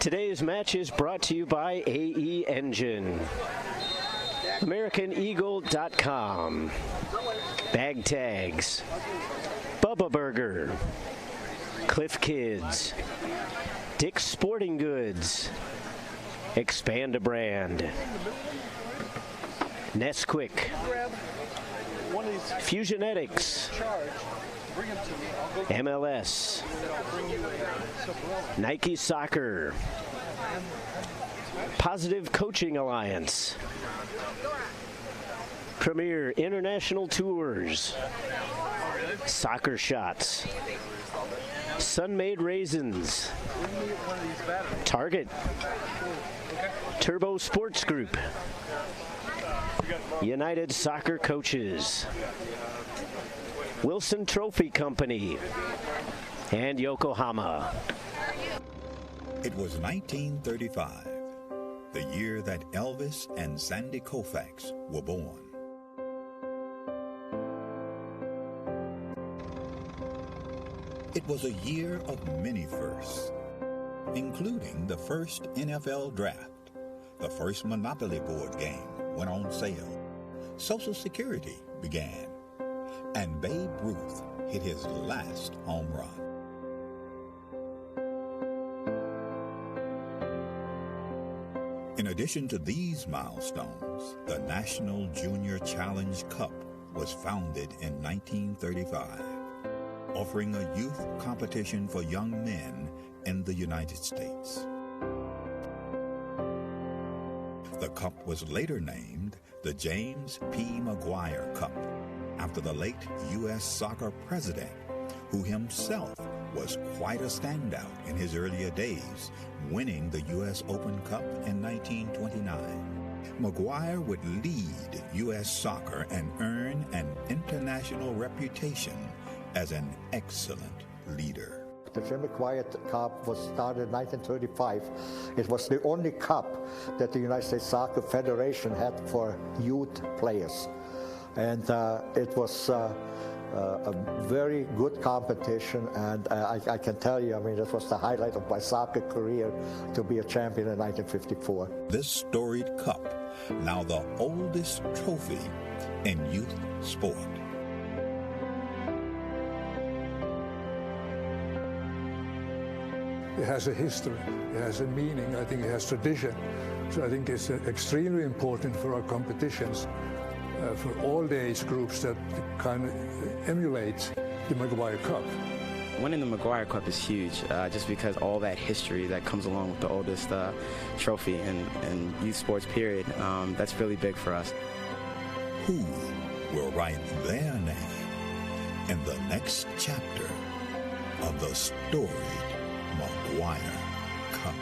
Today's match is brought to you by AE Engine, AmericanEagle.com, Bag Tags, Bubba Burger, Cliff Kids, Dick's Sporting Goods, Expand a Brand, Nesquik, Fusionetics, MLS, Nike Soccer, Positive Coaching Alliance, Premier International Tours, Soccer Shots, Sun-Made Raisins, Target, Turbo Sports Group, United Soccer Coaches, Wilson Trophy Company, and Yokohama. It was 1935, the year that Elvis and Sandy Koufax were born. It was a year of many firsts, including the first NFL draft, the first Monopoly board game went on sale, Social Security began, and Babe Ruth hit his last home run. In addition to these milestones, the National Junior Challenge Cup was founded in 1935, offering a youth competition for young men in the United States. The cup was later named the James P. McGuire Cup, after the late U.S. soccer president, who himself was quite a standout in his earlier days, winning the U.S. Open Cup in 1929. McGuire would lead U.S. soccer and earn an international reputation as an excellent leader. The Jim McGuire Cup was started in 1935. It was the only cup that the United States Soccer Federation had for youth players. And it was a very good competition, and I can tell you, I mean, that was the highlight of my soccer career, to be a champion in 1954. This storied cup, now the oldest trophy in youth sport. It has a history, it has a meaning, I think it has tradition. So I think it's extremely important for our competitions, for all the age groups, that kind of emulate the McGuire Cup. Winning the McGuire Cup is huge, just because all that history that comes along with the oldest trophy in youth sports period, that's really big for us. Who will write their name in the next chapter of the storied McGuire Cup?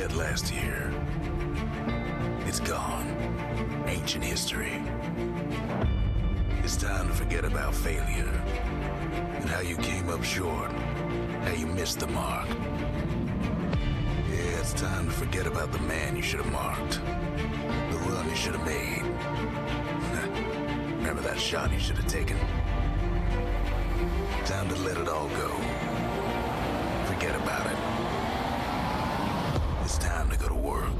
did last year. It's gone. Ancient history. It's time to forget about failure and how you came up short, how you missed the mark. Yeah, it's time to forget about the man you should have marked, the run you should have made. Remember that shot you should have taken? Time to let it all go. Forget about it. It's time to go to work.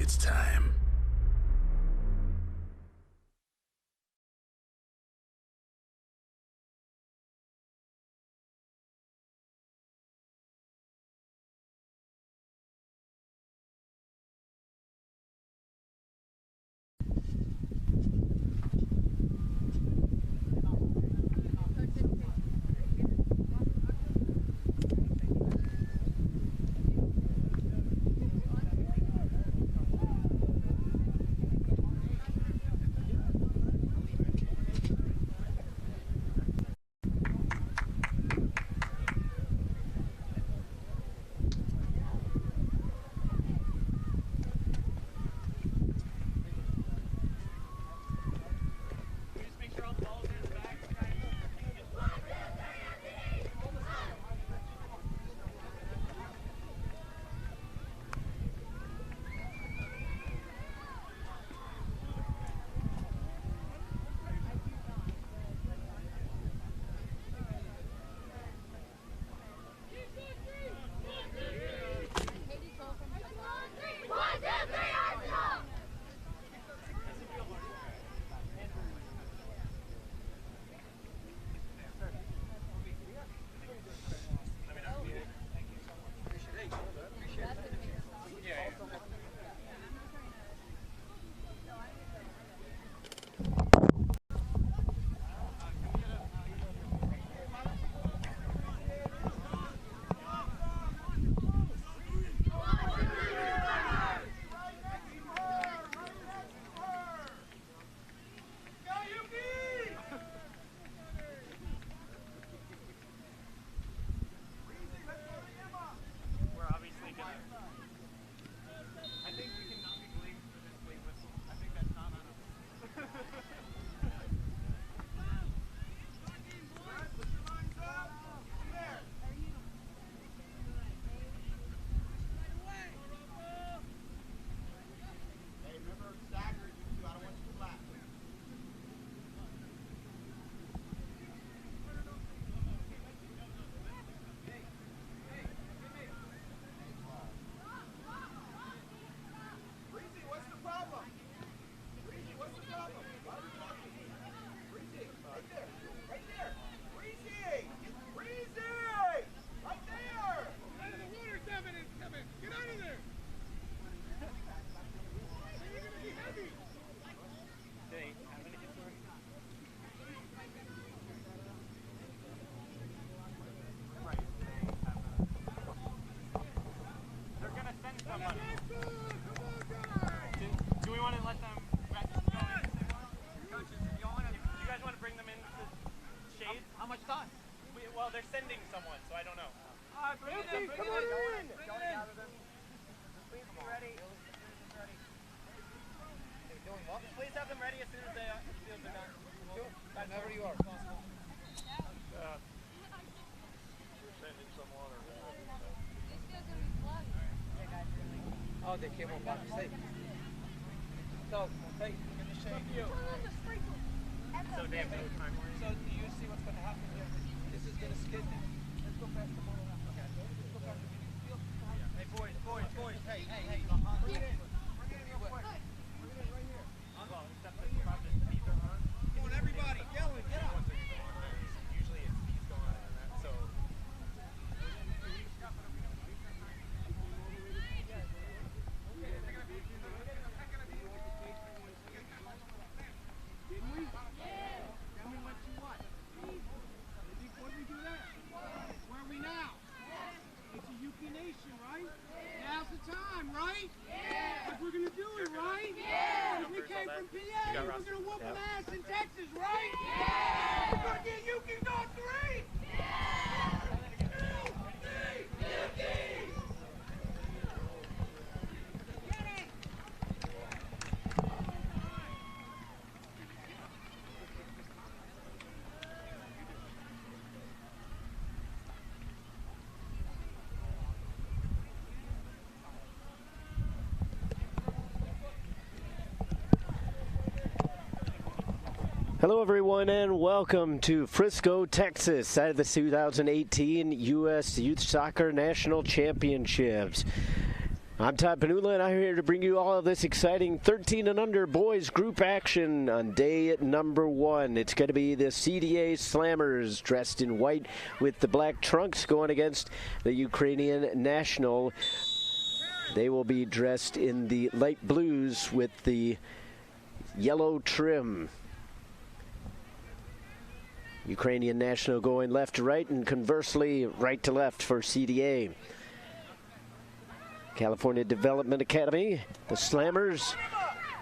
It's time. Oh, they came up by mistake. So, hey, in the shade. So, damn, no time. So, do you see what's going to happen here? This is going to skid now. Let's go past the ball now. Okay. Let's go past the field. Hey, boys. Hey. Bring it in. Bring it in real quick. Bring it in right here. Well, except for Hello, everyone, and welcome to Frisco, Texas, at the 2018 U.S. Youth Soccer National Championships. I'm Todd Panula, and I'm here to bring you all of this exciting 13 and under boys group action on day number 1. It's going to be the CDA Slammers dressed in white with the black trunks going against the Ukrainian National. They will be dressed in the light blues with the yellow trim. Ukrainian National going left to right and conversely right to left for CDA. California Development Academy, the Slammers,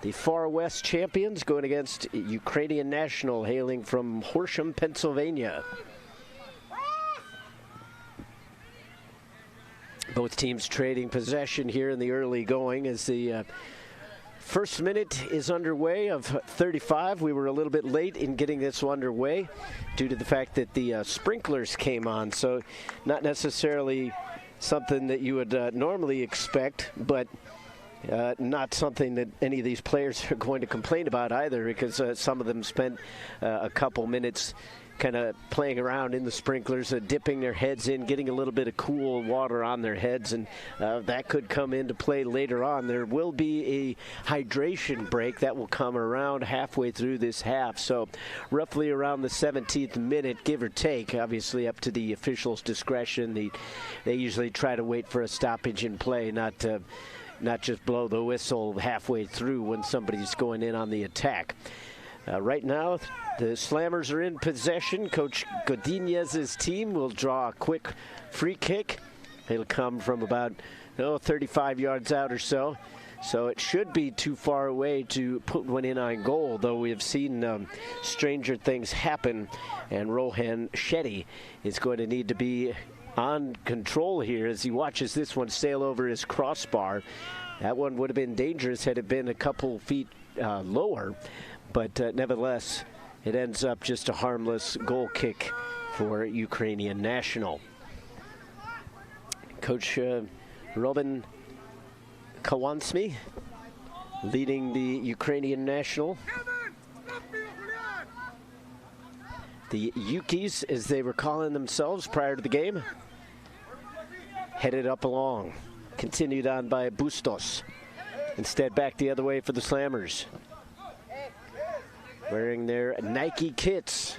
the Far West champions, going against Ukrainian National hailing from Horsham, Pennsylvania. Both teams trading possession here in the early going as the first minute is underway of 35. We were a little bit late in getting this underway due to the fact that the sprinklers came on, so not necessarily something that you would normally expect, but not something that any of these players are going to complain about either, because some of them spent a couple minutes kind of playing around in the sprinklers, dipping their heads in, getting a little bit of cool water on their heads, and that could come into play later on. There will be a hydration break that will come around halfway through this half, so roughly around the 17th minute, give or take, obviously up to the officials' discretion. They usually try to wait for a stoppage in play, not just blow the whistle halfway through when somebody's going in on the attack. Right now, the Slammers are in possession. Coach Godinez's team will draw a quick free kick. It'll come from about 35 yards out or so. So it should be too far away to put one in on goal, though we have seen stranger things happen. And Rohan Shetty is going to need to be on control here as he watches this one sail over his crossbar. That one would have been dangerous had it been a couple feet lower. But nevertheless, it ends up just a harmless goal kick for Ukrainian National. Coach Robin Kawansmy leading the Ukrainian National. The Yukis, as they were calling themselves prior to the game, headed up along. Continued on by Bustos. Instead, back the other way for the Slammers, wearing their Nike kits.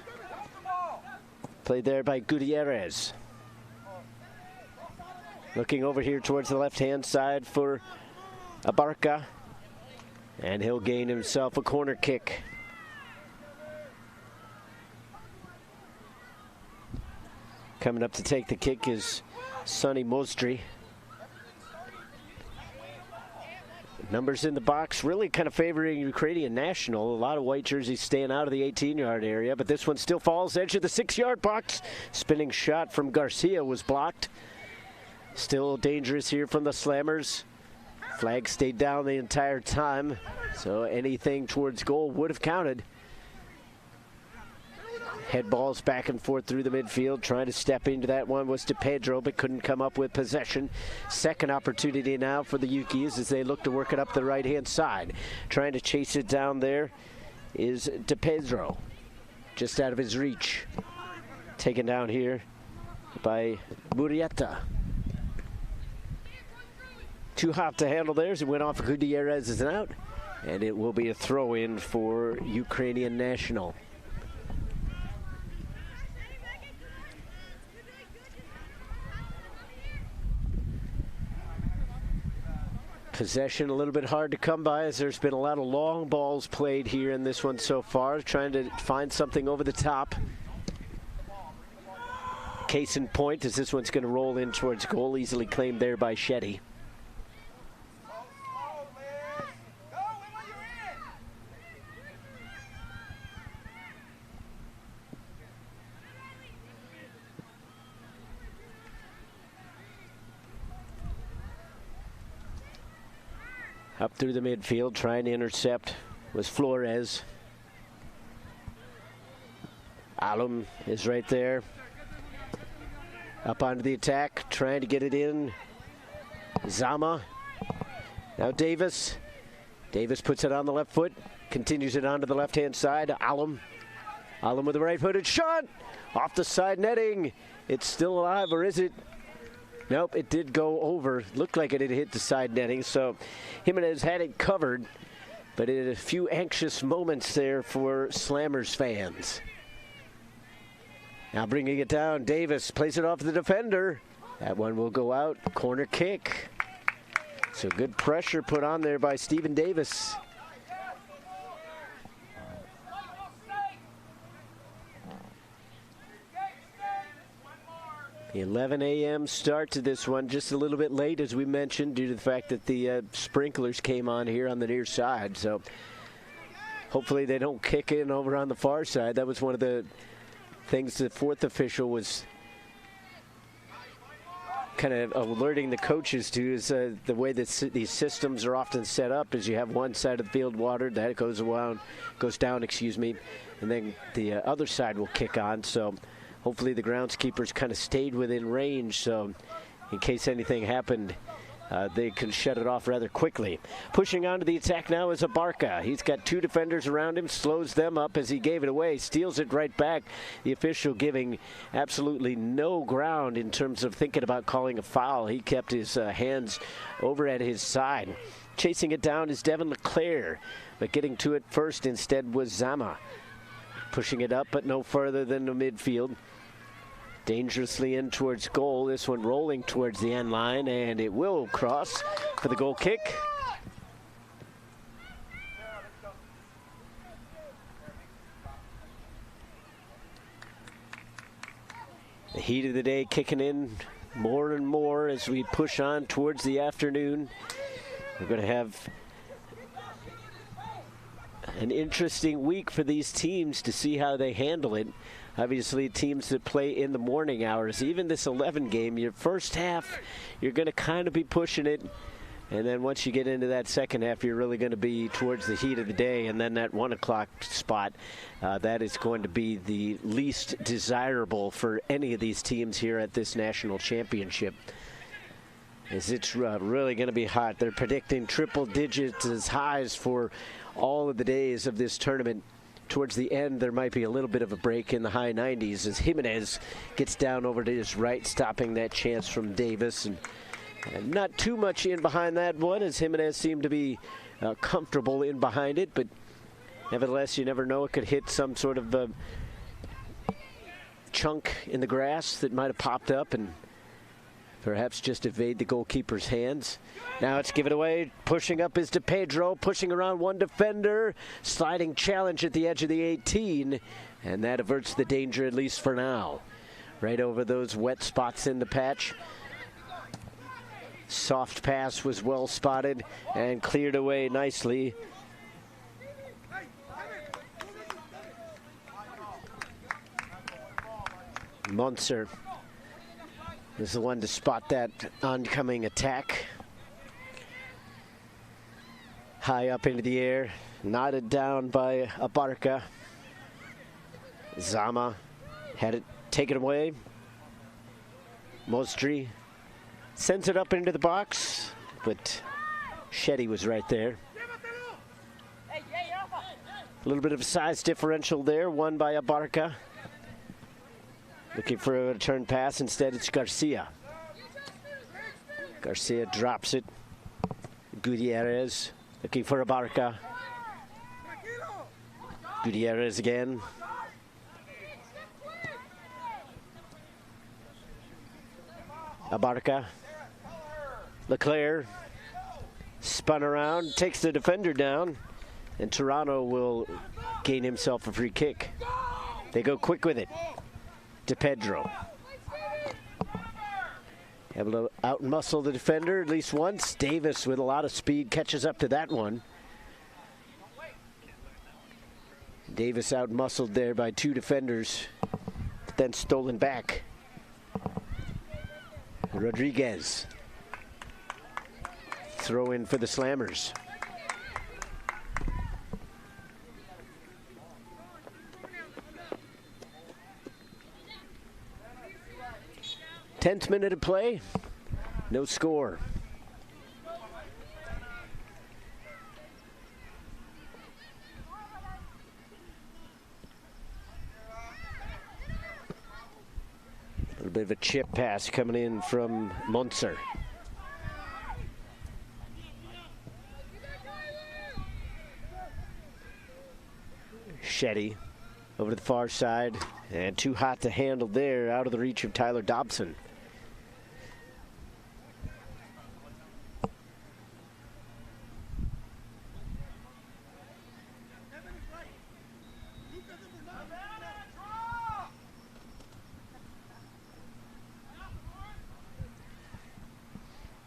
Played there by Gutierrez. Looking over here towards the left-hand side for Abarca. And he'll gain himself a corner kick. Coming up to take the kick is Sonny Mostri. Numbers in the box really kind of favoring Ukrainian National. A lot of white jerseys staying out of the 18-yard area, but this one still falls edge of the 6-yard box. Spinning shot from Garcia was blocked. Still dangerous here from the Slammers. Flag stayed down the entire time, so anything towards goal would have counted. Head balls back and forth through the midfield. Trying to step into that one was DePedro, but couldn't come up with possession. Second opportunity now for the Yukis as they look to work it up the right-hand side. Trying to chase it down there is DePedro. Just out of his reach. Taken down here by Murrieta. Too hot to handle there as it went off of Gutierrez as an out. And it will be a throw-in for Ukrainian National. Possession a little bit hard to come by as there's been a lot of long balls played here in this one so far, trying to find something over the top. Case in point as this one's going to roll in towards goal, easily claimed there by Shetty. Up through the midfield, trying to intercept was Flores. Alum is right there. Up onto the attack, trying to get it in. Zama. Now Davis. Davis puts it on the left foot, continues it onto the left-hand side. Alum Allen with a right-footed shot. Off the side netting. It's still alive, or is it? Nope, it did go over. Looked like it had hit the side netting, so Jimenez had it covered. But it had a few anxious moments there for Slammers fans. Now bringing it down, Davis plays it off the defender. That one will go out, corner kick. So good pressure put on there by Stephen Davis. The 11 a.m. start to this one, just a little bit late, as we mentioned, due to the fact that the sprinklers came on here on the near side. So hopefully they don't kick in over on the far side. That was one of the things the fourth official was kind of alerting the coaches to, is the way that these systems are often set up is you have one side of the field watered, that goes down, and then the other side will kick on. So hopefully the groundskeepers kind of stayed within range, so in case anything happened, they can shut it off rather quickly. Pushing on to the attack now is Abarca. He's got two defenders around him, slows them up as he gave it away, steals it right back. The official giving absolutely no ground in terms of thinking about calling a foul. He kept his hands over at his side. Chasing it down is Devin LeClaire, but getting to it first instead was Zama. Pushing it up, but no further than the midfield. Dangerously in towards goal. This one rolling towards the end line, and it will cross for the goal kick. The heat of the day kicking in more and more as we push on towards the afternoon. We're going to have an interesting week for these teams to see how they handle it. Obviously, teams that play in the morning hours, even this 11 game, your first half, you're going to kind of be pushing it. And then once you get into that second half, you're really going to be towards the heat of the day. And then that 1 o'clock spot, that is going to be the least desirable for any of these teams here at this national championship. As it's really going to be hot. They're predicting triple digits as highs for all of the days of this tournament. Towards the end, there might be a little bit of a break in the high 90s as Jimenez gets down over to his right, stopping that chance from Davis. And not too much in behind that one, as Jimenez seemed to be comfortable in behind it. But nevertheless, you never know. It could hit some sort of chunk in the grass that might have popped up and perhaps just evade the goalkeeper's hands. Now it's given away. Pushing up is DePedro, pushing around one defender. Sliding challenge at the edge of the 18, and that averts the danger, at least for now. Right over those wet spots in the patch. Soft pass was well spotted and cleared away nicely. Munzer is the one to spot that oncoming attack. High up into the air, knotted down by Abarca. Zama had it taken away. Mostri sends it up into the box, but Shetty was right there. A little bit of a size differential there, won by Abarca. Looking for a return pass. Instead, it's Garcia. Garcia drops it. Gutierrez looking for Abarca. Gutierrez again. Abarca. LeClaire spun around, takes the defender down, and Toronto will gain himself a free kick. They go quick with it. DePedro. Able to out-muscle the defender at least once. Davis with a lot of speed catches up to that one. Davis out-muscled there by two defenders, then stolen back. Rodriguez. Throw in for the Slammers. Tenth minute of play, no score. bit of a chip pass coming in from Munzer. Shetty over to the far side, and too hot to handle there, out of the reach of Tyler Dobson.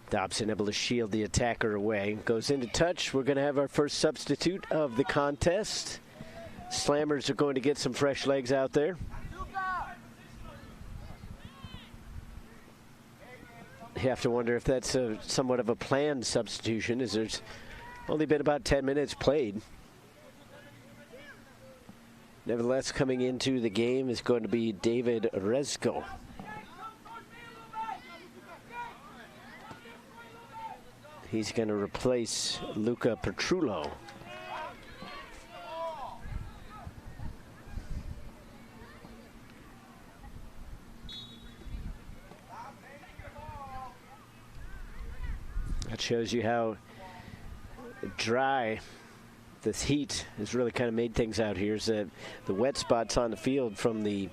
Dobson able to shield the attacker away. Goes into touch. We're going to have our first substitute of the contest. Slammers are going to get some fresh legs out there. You have to wonder if that's somewhat of a planned substitution, as there's only been about 10 minutes played. Nevertheless, coming into the game is going to be David Rezko. He's going to replace Luca Petrullo. That shows you how dry this heat has really kind of made things out here. Is that the wet spots on the field from the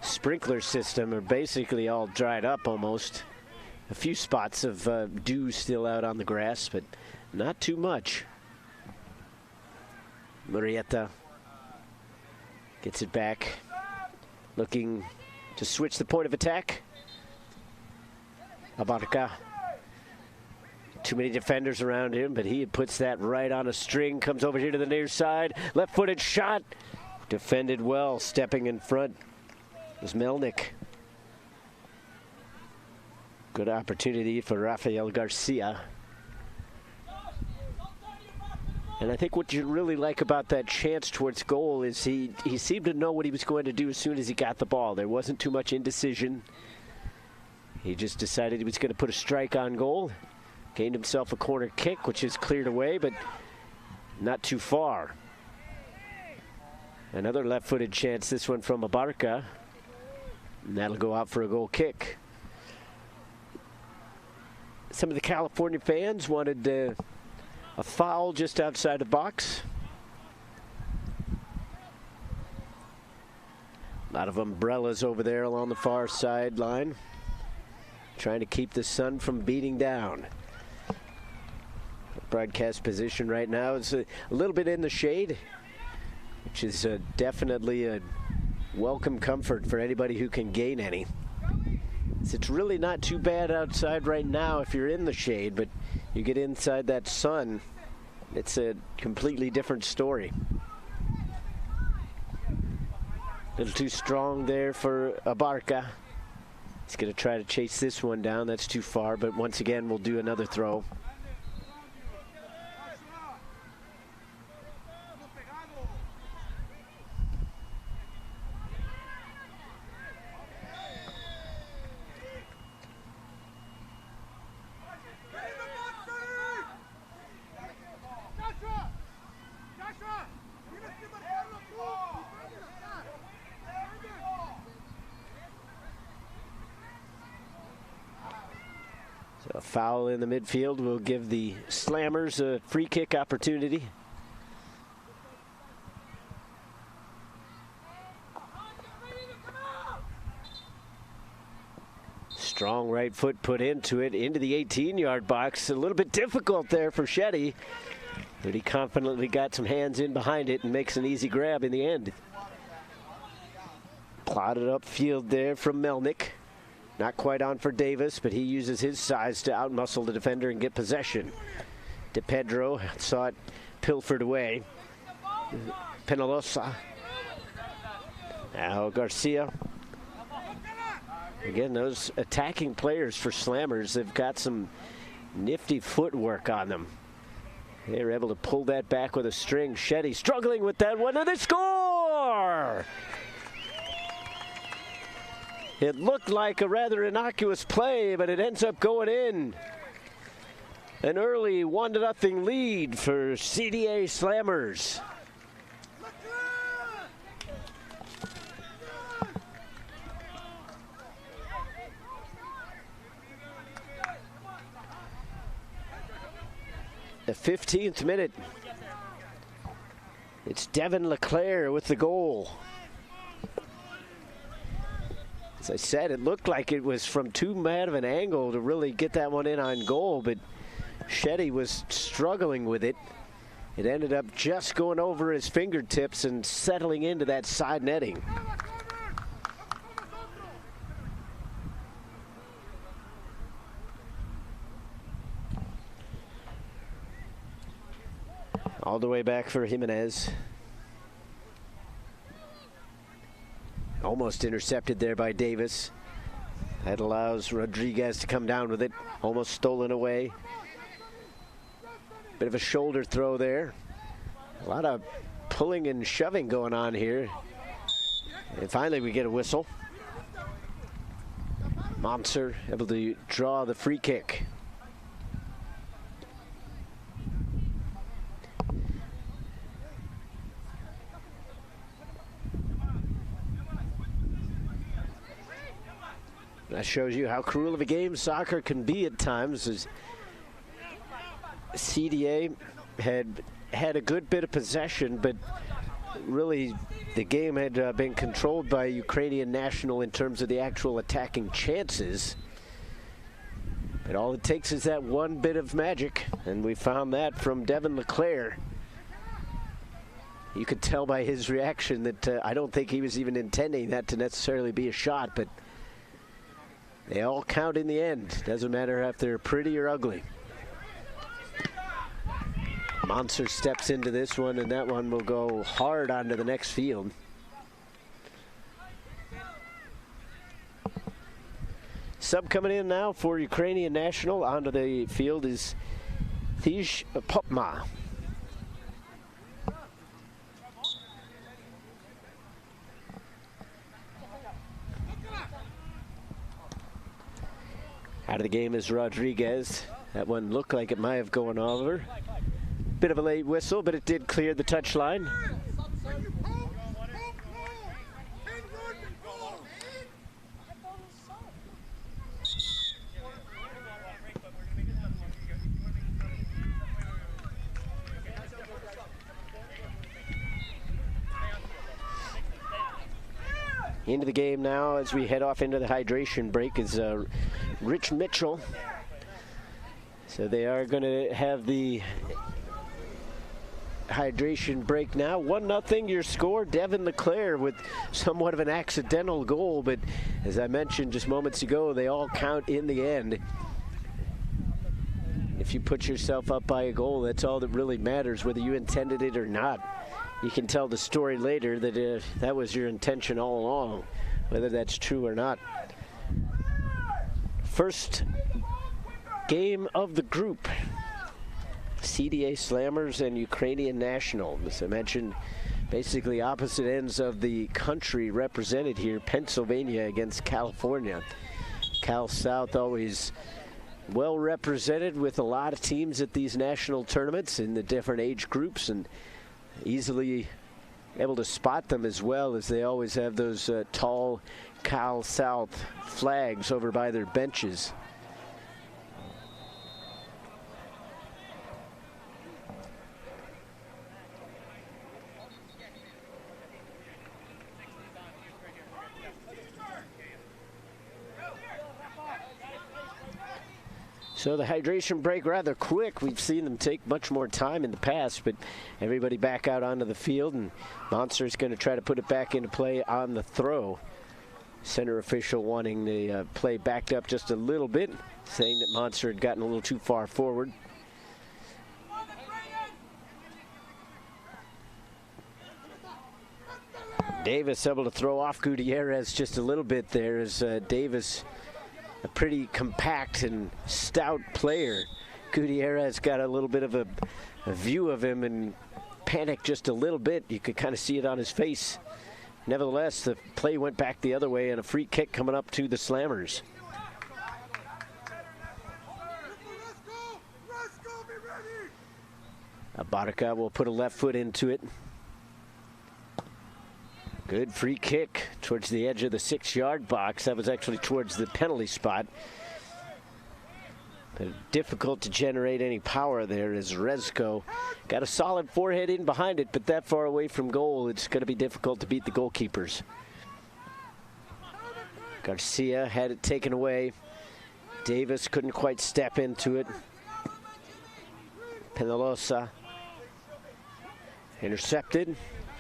sprinkler system are basically all dried up almost. A few spots of dew still out on the grass, but not too much. Murrieta gets it back, looking to switch the point of attack. Abarca. Too many defenders around him, but he puts that right on a string, comes over here to the near side. Left-footed shot. Defended well, stepping in front was Melnick. Good opportunity for Rafael Garcia. And I think what you really like about that chance towards goal is he seemed to know what he was going to do as soon as he got the ball. There wasn't too much indecision. He just decided he was going to put a strike on goal. Gained himself a corner kick, which is cleared away, but not too far. Another left-footed chance, this one from Abarca. And that'll go out for a goal kick. Some of the California fans wanted a foul just outside the box. A lot of umbrellas over there along the far sideline, trying to keep the sun from beating down. Broadcast position right now is a little bit in the shade, which is definitely a welcome comfort for anybody who can gain any. It's really not too bad outside right now if you're in the shade, but you get inside that sun, it's a completely different story. A little too strong there for Abarca. He's going to try to chase this one down. That's too far, but once again, we'll do another throw. So a foul in the midfield will give the Slammers a free kick opportunity. Strong right foot put into it, into the 18-yard box. A little bit difficult there for Shetty, but he confidently got some hands in behind it and makes an easy grab in the end. Plotted upfield there from Melnick. Not quite on for Davis, but he uses his size to outmuscle the defender and get possession. De Pedro saw it pilfered away. Penalosa. Now Garcia. Again, those attacking players for Slammers have got some nifty footwork on them. They were able to pull that back with a string. Shetty struggling with that one, and they score! It looked like a rather innocuous play, but it ends up going in. An early 1-0 lead for CDA Slammers. the 15th minute. It's Devin LeClaire with the goal. As I said, it looked like it was from too bad of an angle to really get that one in on goal, but Shetty was struggling with it. It ended up just going over his fingertips and settling into that side netting. All the way back for Jimenez. Almost intercepted there by Davis. That allows Rodriguez to come down with it. Almost stolen away. Bit of a shoulder throw there. A lot of pulling and shoving going on here. And finally we get a whistle. Monser able to draw the free kick. That shows you how cruel of a game soccer can be at times. As CDA had a good bit of possession, but really the game had been controlled by Ukrainian National in terms of the actual attacking chances. But all it takes is that one bit of magic, and we found that from Devin LeClaire. You could tell by his reaction that I don't think he was even intending that to necessarily be a shot, but they all count in the end. Doesn't matter if they're pretty or ugly. Monser steps into this one, and that one will go hard onto the next field. Sub coming in now for Ukrainian National. Onto the field is Thij Popma. Out of the game is Rodriguez. That one looked like it might have gone over. Bit of a late whistle, but it did clear the touchline. Into the game now as we head off into the hydration break is Rich Mitchell. So they are going to have the hydration break now. 1-0 your score. Devin LeClaire with somewhat of an accidental goal, but as I mentioned just moments ago, they all count in the end. If you put yourself up by a goal, that's all that really matters, whether you intended it or not. You can tell the story later that that was your intention all along, whether that's true or not. First game of the group. CDA Slammers and Ukrainian National. As I mentioned, basically opposite ends of the country represented here. Pennsylvania against California. Cal South always well represented with a lot of teams at these national tournaments in the different age groups, and easily able to spot them as well, as they always have those tall Cal South flags over by their benches. So the hydration break rather quick. We've seen them take much more time in the past, but everybody back out onto the field, and Monster's going to try to put it back into play on the throw. Center official wanting the play backed up just a little bit, saying that Monster had gotten a little too far forward. Davis able to throw off Gutierrez just a little bit there, as Davis, a pretty compact and stout player. Gutierrez got a little bit of a view of him and panicked just a little bit. You could kind of see it on his face. Nevertheless, the play went back the other way, and a free kick coming up to the Slammers. Abarca will put a left foot into it. Good free kick towards the edge of the 6-yard box. That was actually towards the penalty spot. Difficult to generate any power there as Rezko got a solid forehead in behind it, but that far away from goal, it's going to be difficult to beat the goalkeepers. Garcia had it taken away. Davis couldn't quite step into it. Penelosa intercepted.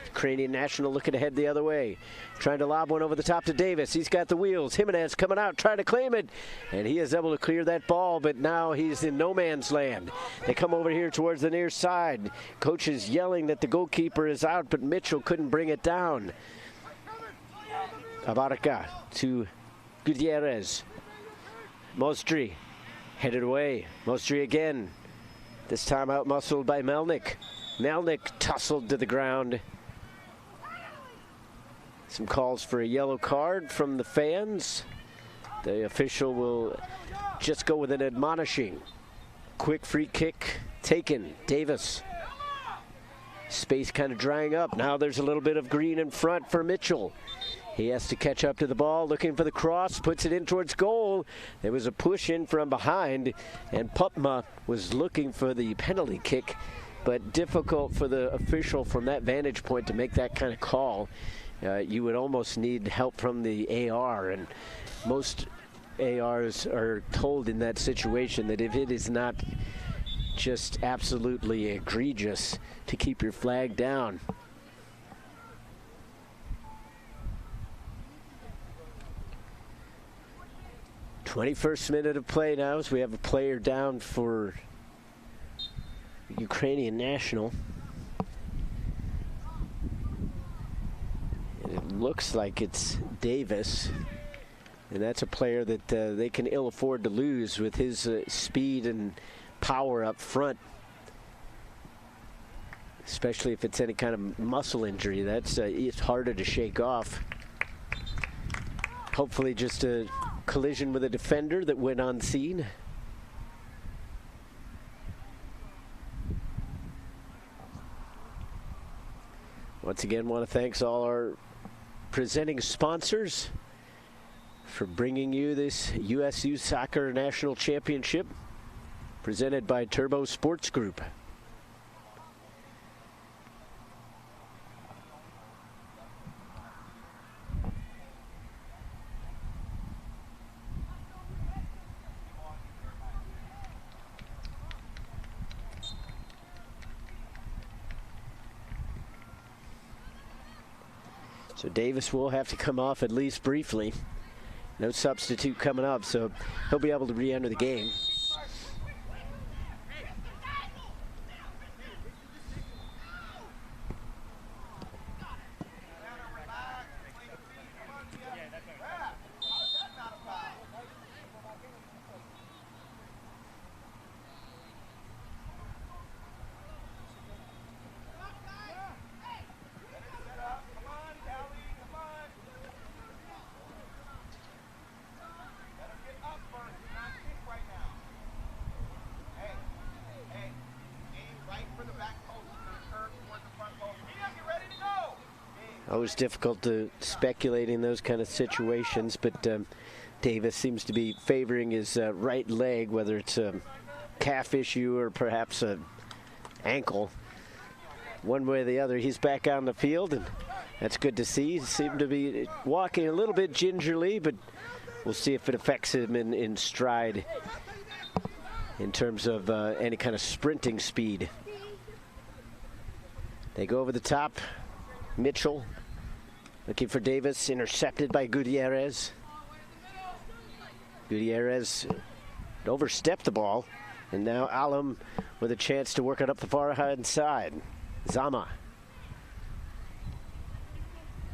Ukrainian National looking to head the other way. Trying to lob one over the top to Davis. He's got the wheels. Jimenez coming out, trying to claim it. And he is able to clear that ball, but now he's in no man's land. They come over here towards the near side. Coach is yelling that the goalkeeper is out, but Mitchell couldn't bring it down. Abarca to Gutierrez. Mostri headed away. Mostri again. This time out muscled by Melnick. Melnick tussled to the ground. Some calls for a yellow card from the fans. The official will just go with an admonishing. Quick free kick taken. Davis. Space kind of drying up. Now there's a little bit of green in front for Mitchell. He has to catch up to the ball, looking for the cross, puts it in towards goal. There was a push in from behind, and Pupma was looking for the penalty kick, but difficult for the official from that vantage point to make that kind of call. You would almost need help from the AR, and most ARs are told in that situation that if it is not just absolutely egregious, to keep your flag down. '21st minute of play now as we have a player down for Ukrainian National. And it looks like it's Davis, and that's a player that they can ill afford to lose with his speed and power up front, especially if it's any kind of muscle injury. That's it's harder to shake off. Hopefully just a collision with a defender that went unseen. Once again, want to thank all our presenting sponsors for bringing you this USU Soccer National Championship presented by Turbo Sports Group. So Davis will have to come off at least briefly. No substitute coming up, so he'll be able to re-enter the game. Always difficult to speculate in those kind of situations, but Davis seems to be favoring his right leg, whether it's a calf issue or perhaps an ankle. One way or the other, he's back on the field, and that's good to see. He seemed to be walking a little bit gingerly, but we'll see if it affects him in stride in terms of any kind of sprinting speed. They go over the top. Mitchell looking for Davis, intercepted by Gutierrez. Gutierrez overstepped the ball, and now Alum with a chance to work it up the far hand side. Zama.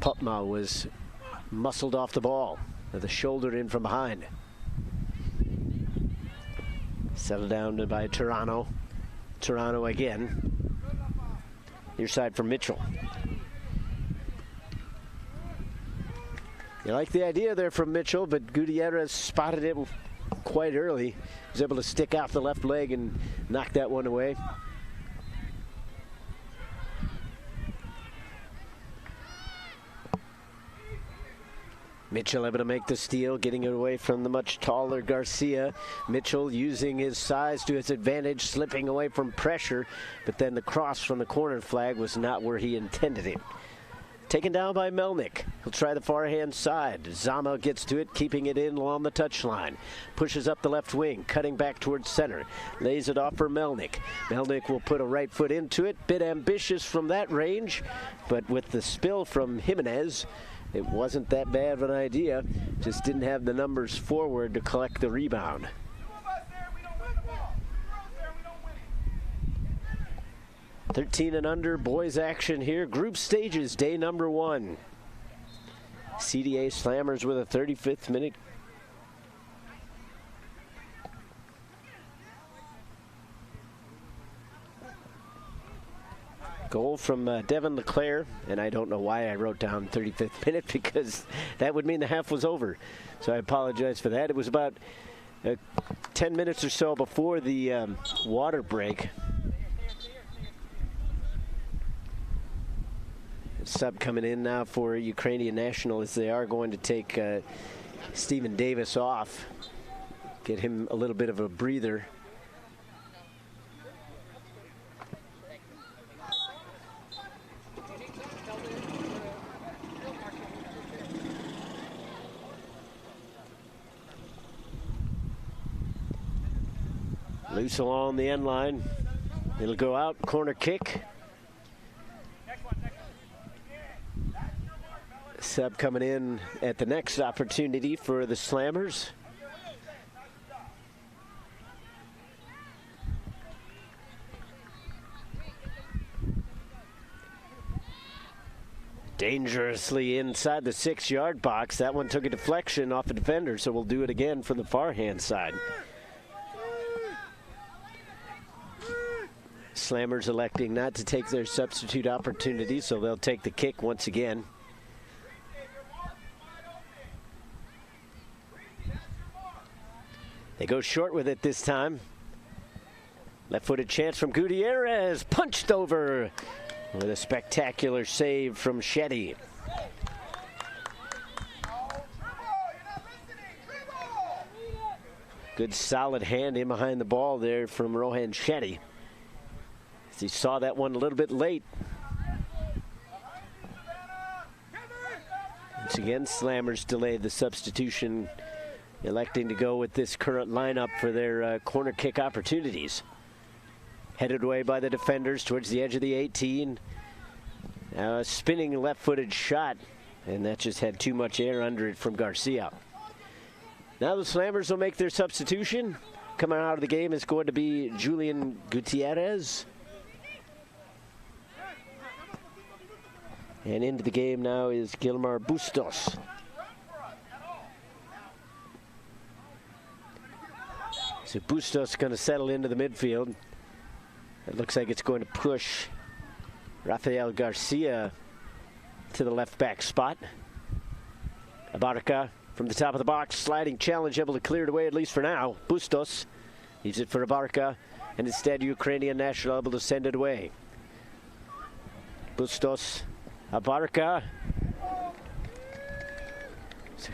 Pupma was muscled off the ball with a shoulder in from behind. Settled down by Toronto. Toronto again. Near side for Mitchell. You like the idea there from Mitchell, but Gutierrez spotted it quite early. Was able to stick out the left leg and knock that one away. Mitchell able to make the steal, getting it away from the much taller Garcia. Mitchell using his size to his advantage, slipping away from pressure, but then the cross from the corner flag was not where he intended it. Taken down by Melnick. He'll try the far hand side. Zama gets to it, keeping it in along the touchline. Pushes up the left wing, cutting back towards center. Lays it off for Melnick. Melnick will put a right foot into it. Bit ambitious from that range, but with the spill from Jimenez, it wasn't that bad of an idea. Just didn't have the numbers forward to collect the rebound. 13 and under boys action here. Group stages, day number 1. CDA Slammers with a 35th minute. Goal from Devin LeClaire, and I don't know why I wrote down 35th minute because that would mean the half was over. So I apologize for that. It was about 10 minutes or so before the water break. Sub coming in now for Ukrainian National as they are going to take Stephen Davis off. Get him a little bit of a breather. Loose along the end line. It'll go out, corner kick. Sub coming in at the next opportunity for the Slammers. Dangerously inside the 6-yard box. That one took a deflection off a defender, so we'll do it again from the far hand side. Slammers electing not to take their substitute opportunity, so they'll take the kick once again. They go short with it this time. Left-footed chance from Gutierrez, punched over with a spectacular save from Shetty. Good solid hand in behind the ball there from Rohan Shetty. He saw that one a little bit late. Once again, Slammers delayed the substitution, electing to go with this current lineup for their corner kick opportunities. Headed away by the defenders towards the edge of the 18. Now a spinning left-footed shot, and that just had too much air under it from Garcia. Now the Slammers will make their substitution. Coming out of the game is going to be Julian Gutierrez. And into the game now is Gilmar Bustos. So Bustos going to settle into the midfield. It looks like it's going to push Rafael Garcia to the left back spot. Abarca from the top of the box, sliding challenge, able to clear it away at least for now. Bustos leaves it for Abarca, and instead Ukrainian National able to send it away. Bustos, Abarca,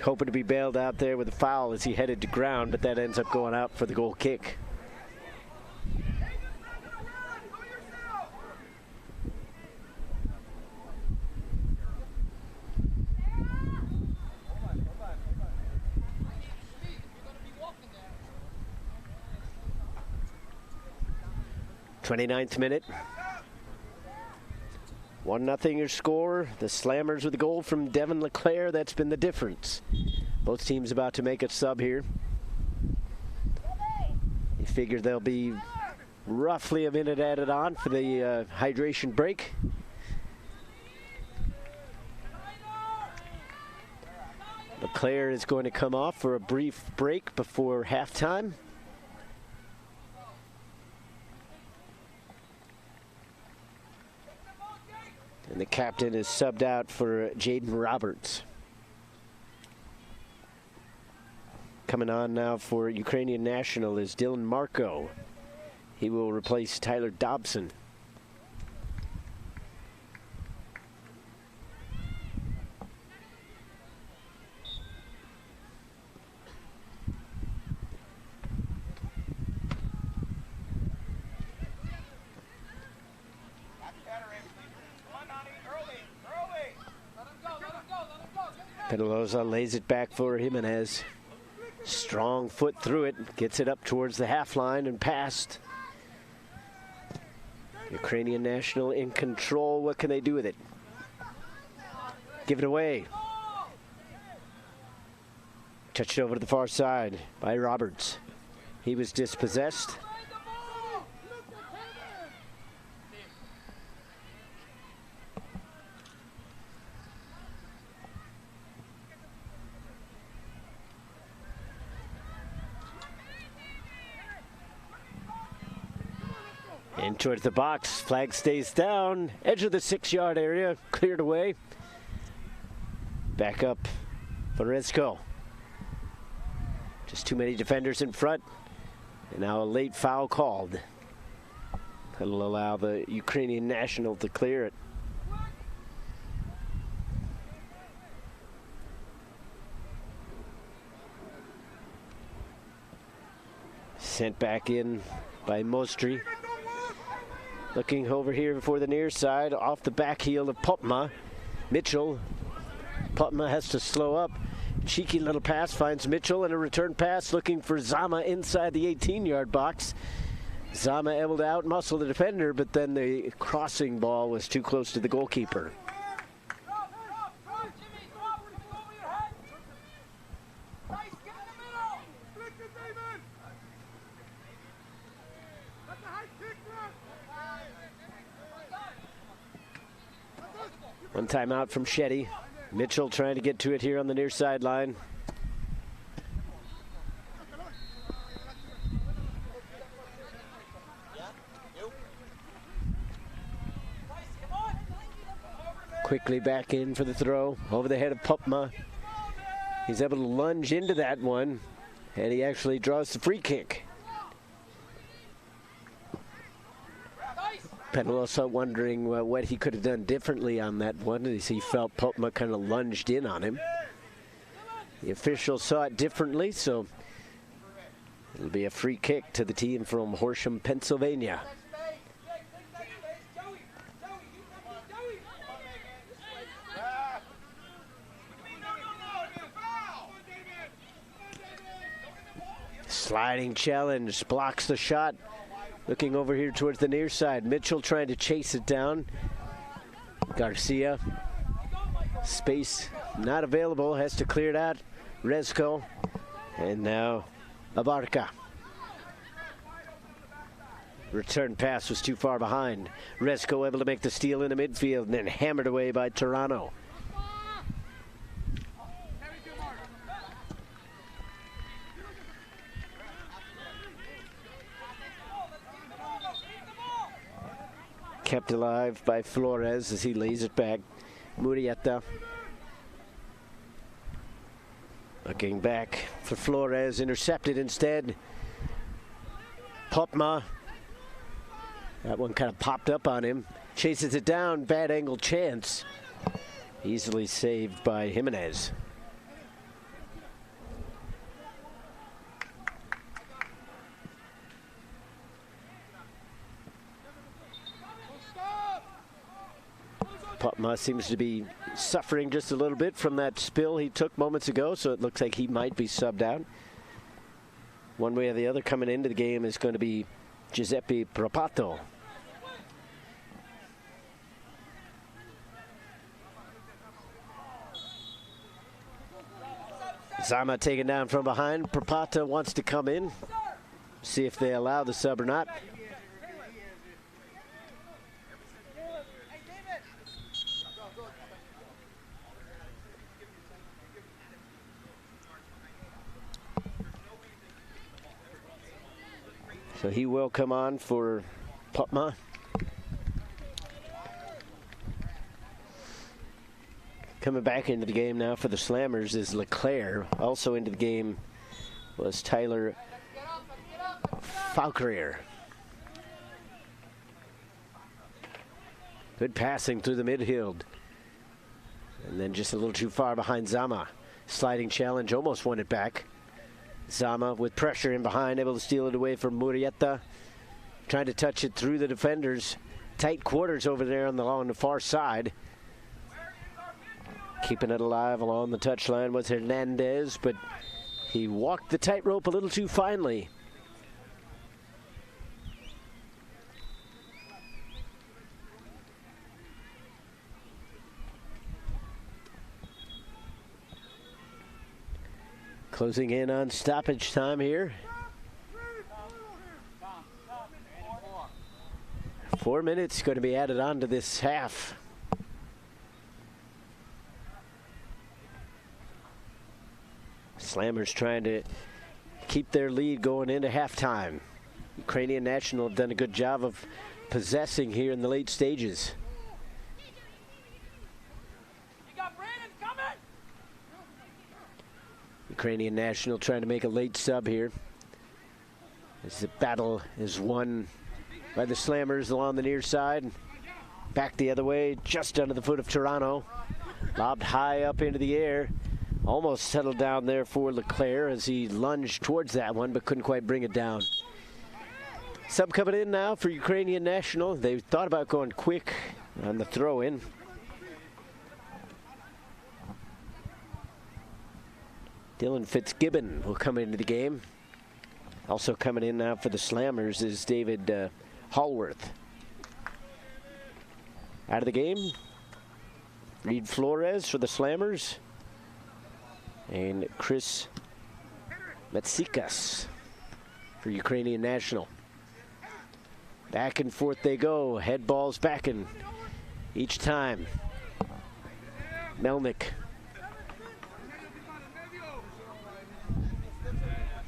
hoping to be bailed out there with a foul as he headed to ground, but that ends up going out for the goal kick. '29th minute. 1-0 your score. The Slammers with a goal from Devin LeClaire. That's been the difference. Both teams about to make a sub here. You figure there'll be roughly a minute added on for the hydration break. LeClaire is going to come off for a brief break before halftime. And the captain is subbed out for Jaden Roberts. Coming on now for Ukrainian National is Dylan Marco. He will replace Tyler Dobson. Pedalosa lays it back for Jimenez. Strong foot through it, gets it up towards the half line and past. Ukrainian National in control. What can they do with it? Give it away. Touched over to the far side by Roberts. He was dispossessed. In towards the box, flag stays down, edge of the 6-yard area, cleared away. Back up for Rezko. Just too many defenders in front, and now a late foul called. That'll allow the Ukrainian National to clear it. Sent back in by Mostri. Looking over here for the near side, off the back heel of Popma. Mitchell. Popma has to slow up. Cheeky little pass finds Mitchell, and a return pass looking for Zama inside the 18-yard box. Zama able to outmuscle the defender, but then the crossing ball was too close to the goalkeeper. One timeout from Shetty. Mitchell trying to get to it here on the near sideline. Quickly back in for the throw over the head of Popma. He's able to lunge into that one, and he actually draws the free kick. Pedalosa wondering what he could have done differently on that one as he felt Popma kind of lunged in on him. The official saw it differently, so it'll be a free kick to the team from Horsham, Pennsylvania. Sliding challenge, blocks the shot. Looking over here towards the near side. Mitchell trying to chase it down. Garcia. Space not available. Has to clear it out. Rezko. And now Abarca. Return pass was too far behind. Rezko able to make the steal in the midfield and then hammered away by Toronto. Kept alive by Flores as he lays it back. Murieta. Looking back for Flores, intercepted instead. Popma. That one kind of popped up on him. Chases it down, bad angle chance. Easily saved by Jimenez. Popma seems to be suffering just a little bit from that spill he took moments ago, so it looks like he might be subbed out. One way or the other coming into the game is going to be Giuseppe Propato. Zama taken down from behind. Propato wants to come in. See if they allow the sub or not. So he will come on for Popma. Coming back into the game now for the Slammers is Leclerc. Also into the game was Tyler Falkrier. Good passing through the midfield. And then just a little too far behind Zama. Sliding challenge, almost won it back. Zama with pressure in behind, able to steal it away from Murieta. Trying to touch it through the defenders. Tight quarters over there along the far side. Keeping it alive along the touchline was Hernandez, but he walked the tightrope a little too finely. Closing in on stoppage time here. 4 minutes going to be added on to this half. Slammers trying to keep their lead going into halftime. Ukrainian National have done a good job of possessing here in the late stages. Ukrainian National trying to make a late sub here, as the battle is won by the Slammers along the near side. Back the other way, just under the foot of Toronto. Lobbed high up into the air. Almost settled down there for Leclerc as he lunged towards that one, but couldn't quite bring it down. Sub coming in now for Ukrainian National. They thought about going quick on the throw-in. Dylan Fitzgibbon will come into the game. Also coming in now for the Slammers is David Hallworth. Out of the game, Reed Flores for the Slammers. And Chris Metsikas for Ukrainian National. Back and forth they go. Head balls backing each time. Melnick.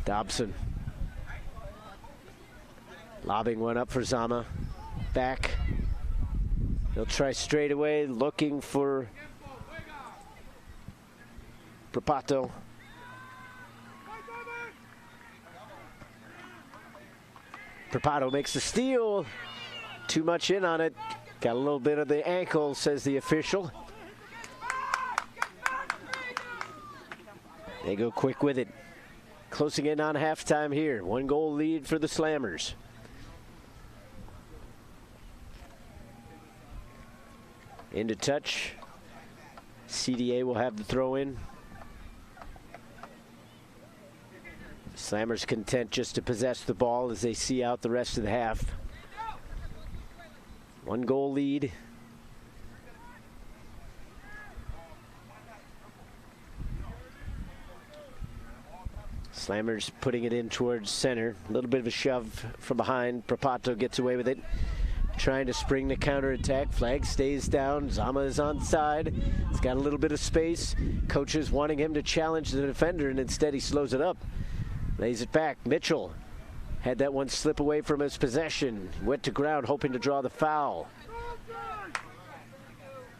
Dobson. Lobbing one up for Zama. Back. He'll try straight away, looking for Propato. Propato makes the steal. Too much in on it. Got a little bit of the ankle, says the official. They go quick with it. Closing in on halftime here. 1-goal lead for the Slammers. Into touch. CDA will have the throw in. Slammers content just to possess the ball as they see out the rest of the half. 1-goal lead. Slammers putting it in towards center. A little bit of a shove from behind. Propato gets away with it. Trying to spring the counterattack. Flag stays down. Zama is on side. He's got a little bit of space. Coaches wanting him to challenge the defender, and instead he slows it up. Lays it back. Mitchell had that one slip away from his possession. Went to ground hoping to draw the foul.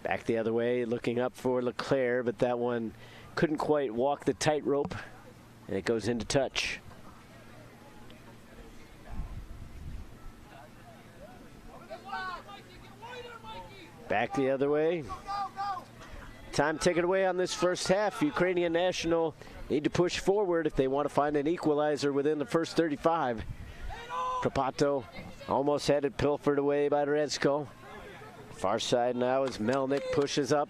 Back the other way, looking up for Leclerc, but that one couldn't quite walk the tightrope, and it goes into touch. Back the other way. Time ticking away on this first half. Ukrainian National need to push forward if they want to find an equalizer within the first 35. Propato almost had it pilfered away by Rezko. Far side now as Melnick pushes up.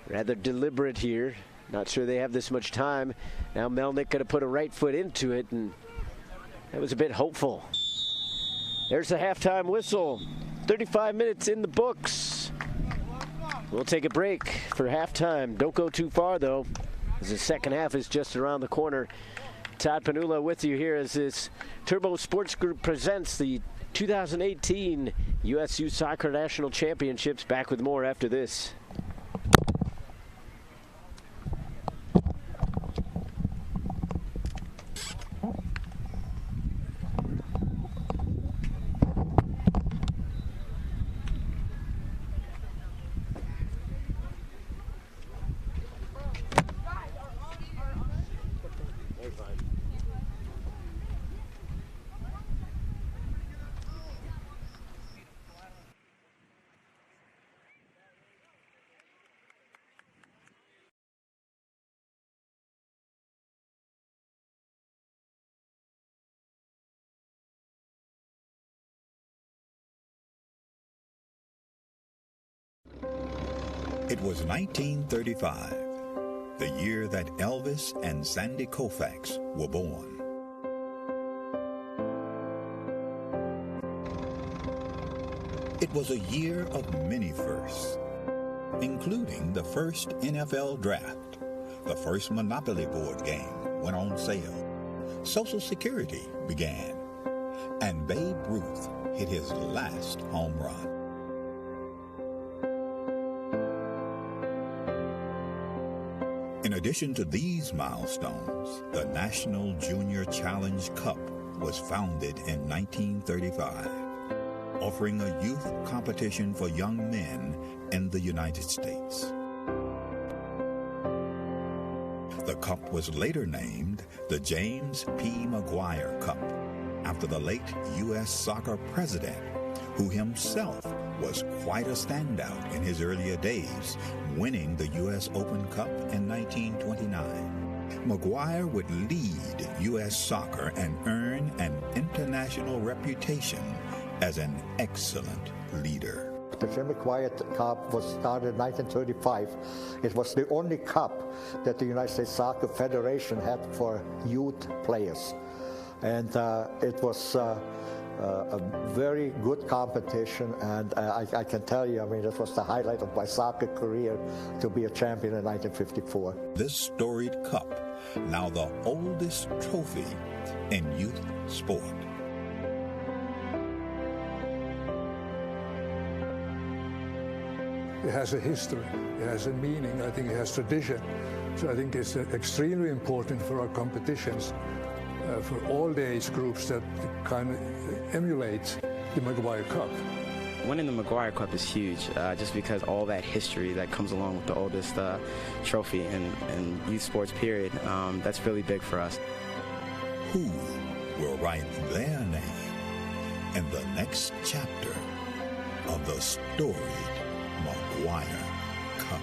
Rather deliberate here. Not sure they have this much time. Now Melnick going to put a right foot into it, and that was a bit hopeful. There's the halftime whistle. 35 minutes in the books. We'll take a break for halftime. Don't go too far, though, as the second half is just around the corner. Todd Panula with you here as this Turbo Sports Group presents the 2018 USU Soccer National Championships. Back with more after this. It was 1935, the year that Elvis and Sandy Koufax were born. It was a year of many firsts, including the first NFL draft, the first Monopoly board game went on sale, Social Security began, and Babe Ruth hit his last home run. In addition to these milestones, the National Junior Challenge Cup was founded in 1935, offering a youth competition for young men in the United States. The cup was later named the James P. McGuire Cup, after the late U.S. soccer president, who himself was quite a standout in his earlier days, winning the U.S. Open Cup in 1929. McGuire would lead U.S. soccer and earn an international reputation as an excellent leader. The Jim McGuire Cup was started in 1935. It was the only cup that the United States Soccer Federation had for youth players. And it was a very good competition, and I can tell you, I mean, this was the highlight of my soccer career, to be a champion in 1954. This storied cup, now the oldest trophy in youth sport. It has a history, it has a meaning, I think it has tradition. So I think it's extremely important for our competitions, for all the age groups that kind of emulate the McGuire Cup. Winning the McGuire Cup is huge, just because all that history that comes along with the oldest trophy in youth sports period, that's really big for us. Who will write their name in the next chapter of the storied McGuire Cup?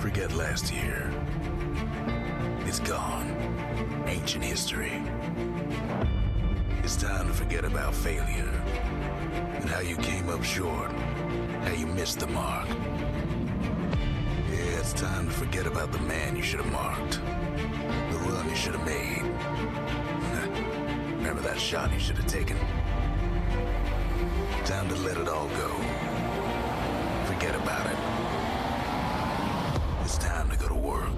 Forget last year. It's gone. Ancient history. It's time to forget about failure and how you came up short, how you missed the mark. Yeah, it's time to forget about the man you should have marked, the run you should have made. Remember that shot you should have taken? Time to let it all go. forget about it. It's time to go to work.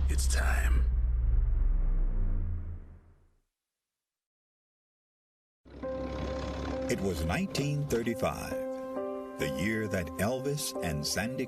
It's time. It was 1935, the year that Elvis and Sandy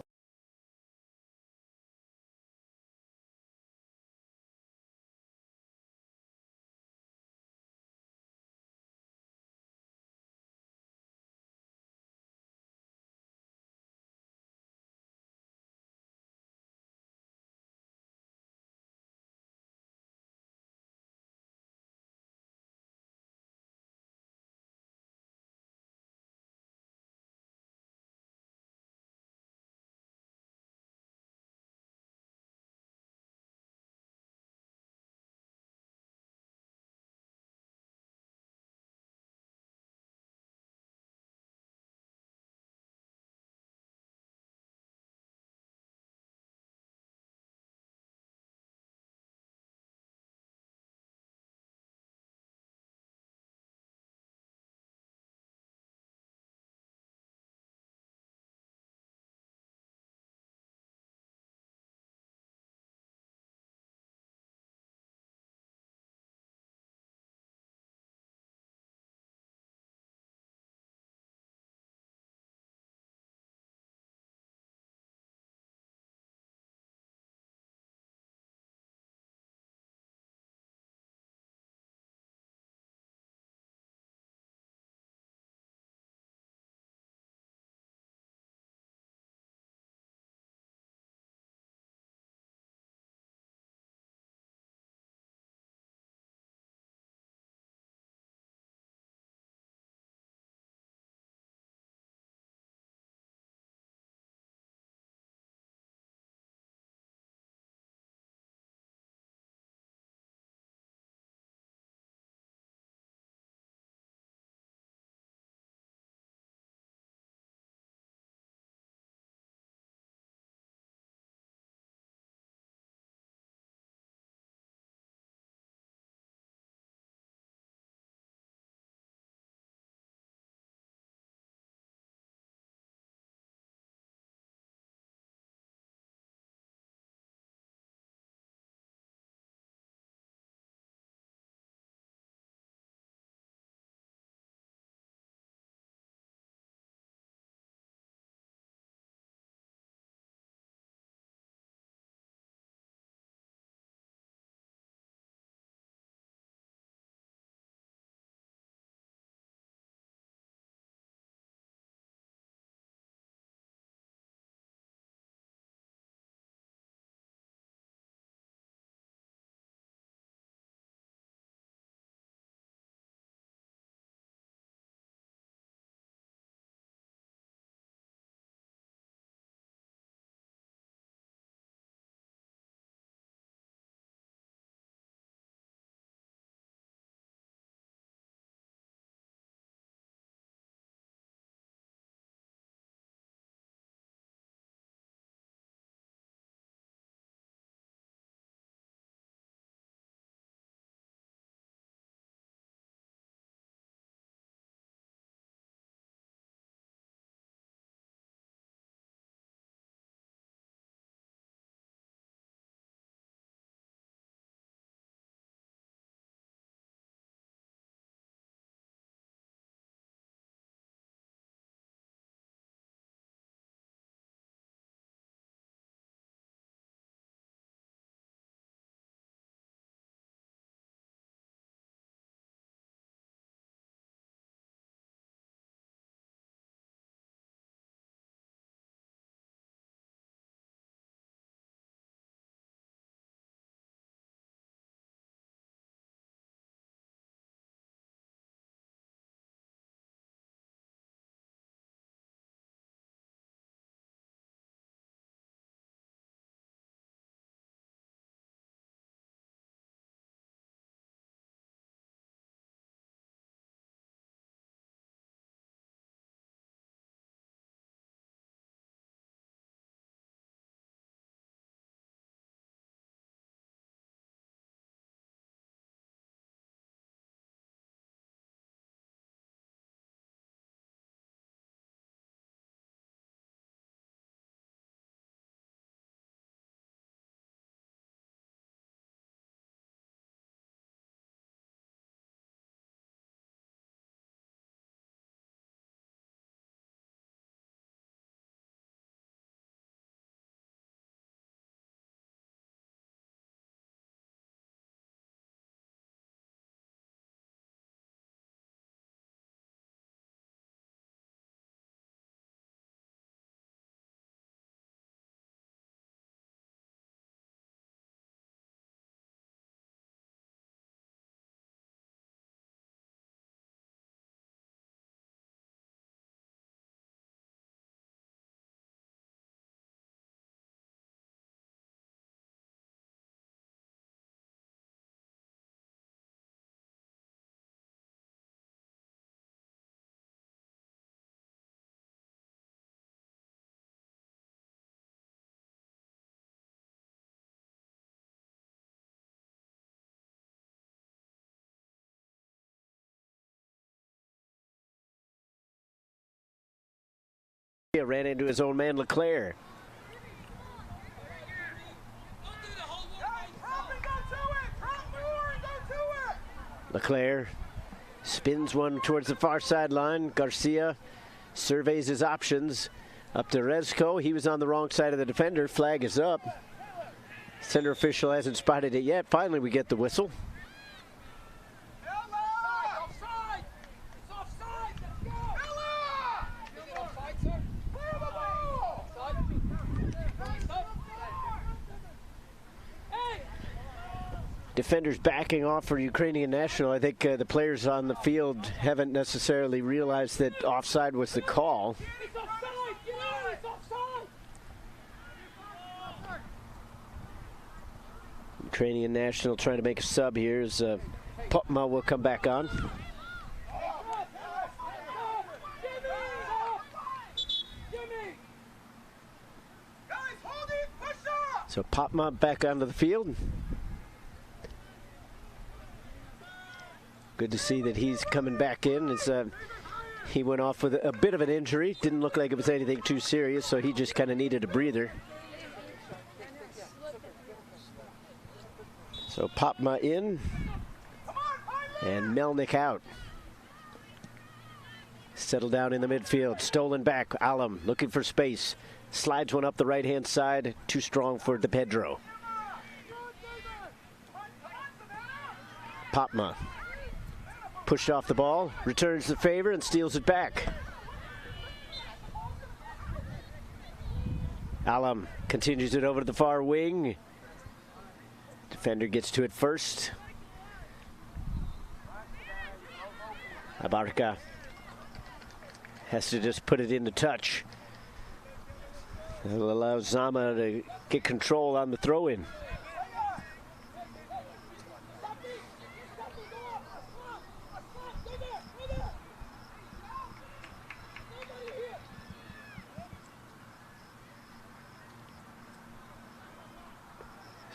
Garcia ran into his own man, Leclerc. Leclerc spins one towards the far sideline. Garcia surveys his options. Up to Rezko. He was on the wrong side of the defender. Flag is up. Center official hasn't spotted it yet. Finally, we get the whistle. Defenders backing off for Ukrainian National. I think the players on the field haven't necessarily realized that offside was the call. Ukrainian National trying to make a sub here as Popma will come back on. So Popma back onto the field. Good to see that he's coming back in as he went off with a bit of an injury. Didn't look like it was anything too serious, so he just kind of needed a breather. So Popma in and Melnick out. Settle down in the midfield. Stolen back. Alum looking for space. Slides one up the right-hand side. Too strong for De Pedro. Popma pushed off the ball, returns the favor and steals it back. Alum continues it over to the far wing. Defender gets to it first. Abarca has to just put it into touch. It'll allow Zama to get control on the throw-in.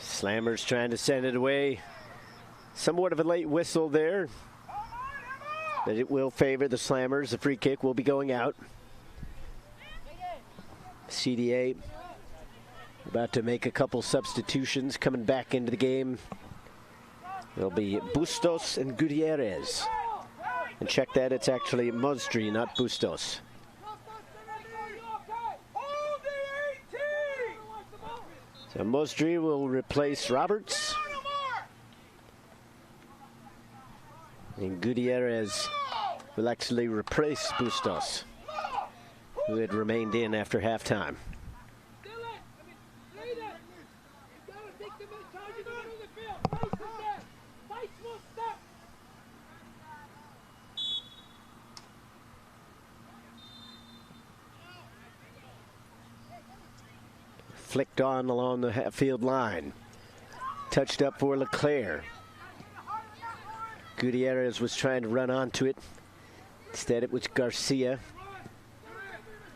Slammers trying to send it away. Somewhat of a late whistle there, but it will favor the Slammers. The free kick will be going out. CDA about to make a couple substitutions coming back into the game. It'll be Bustos and Gutierrez. And check that, it's actually Mozdri, not Bustos. So Mozdri will replace Roberts. And Gutierrez will actually replace Bustos, who had remained in after halftime. Flicked on along the half-field line. Touched up for Leclerc. Gutierrez was trying to run onto it. Instead, it was Garcia.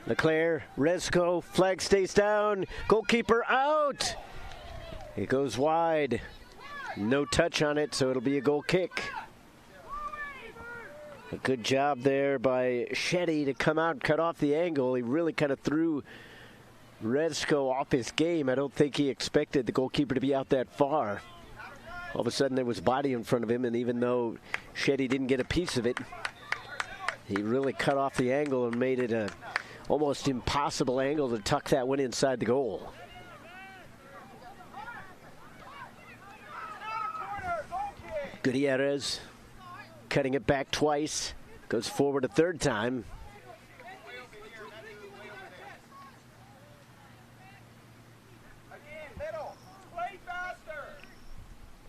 Leclerc, Rezko, flag stays down. Goalkeeper out. It goes wide. No touch on it, so it'll be a goal kick. A good job there by Shetty to come out and cut off the angle. He really kind of threw Rezko off his game. I don't think he expected the goalkeeper to be out that far. All of a sudden there was body in front of him, and even though Shetty didn't get a piece of it, he really cut off the angle and made it a almost impossible angle to tuck that one inside the goal. Gutierrez cutting it back twice, goes forward a third time.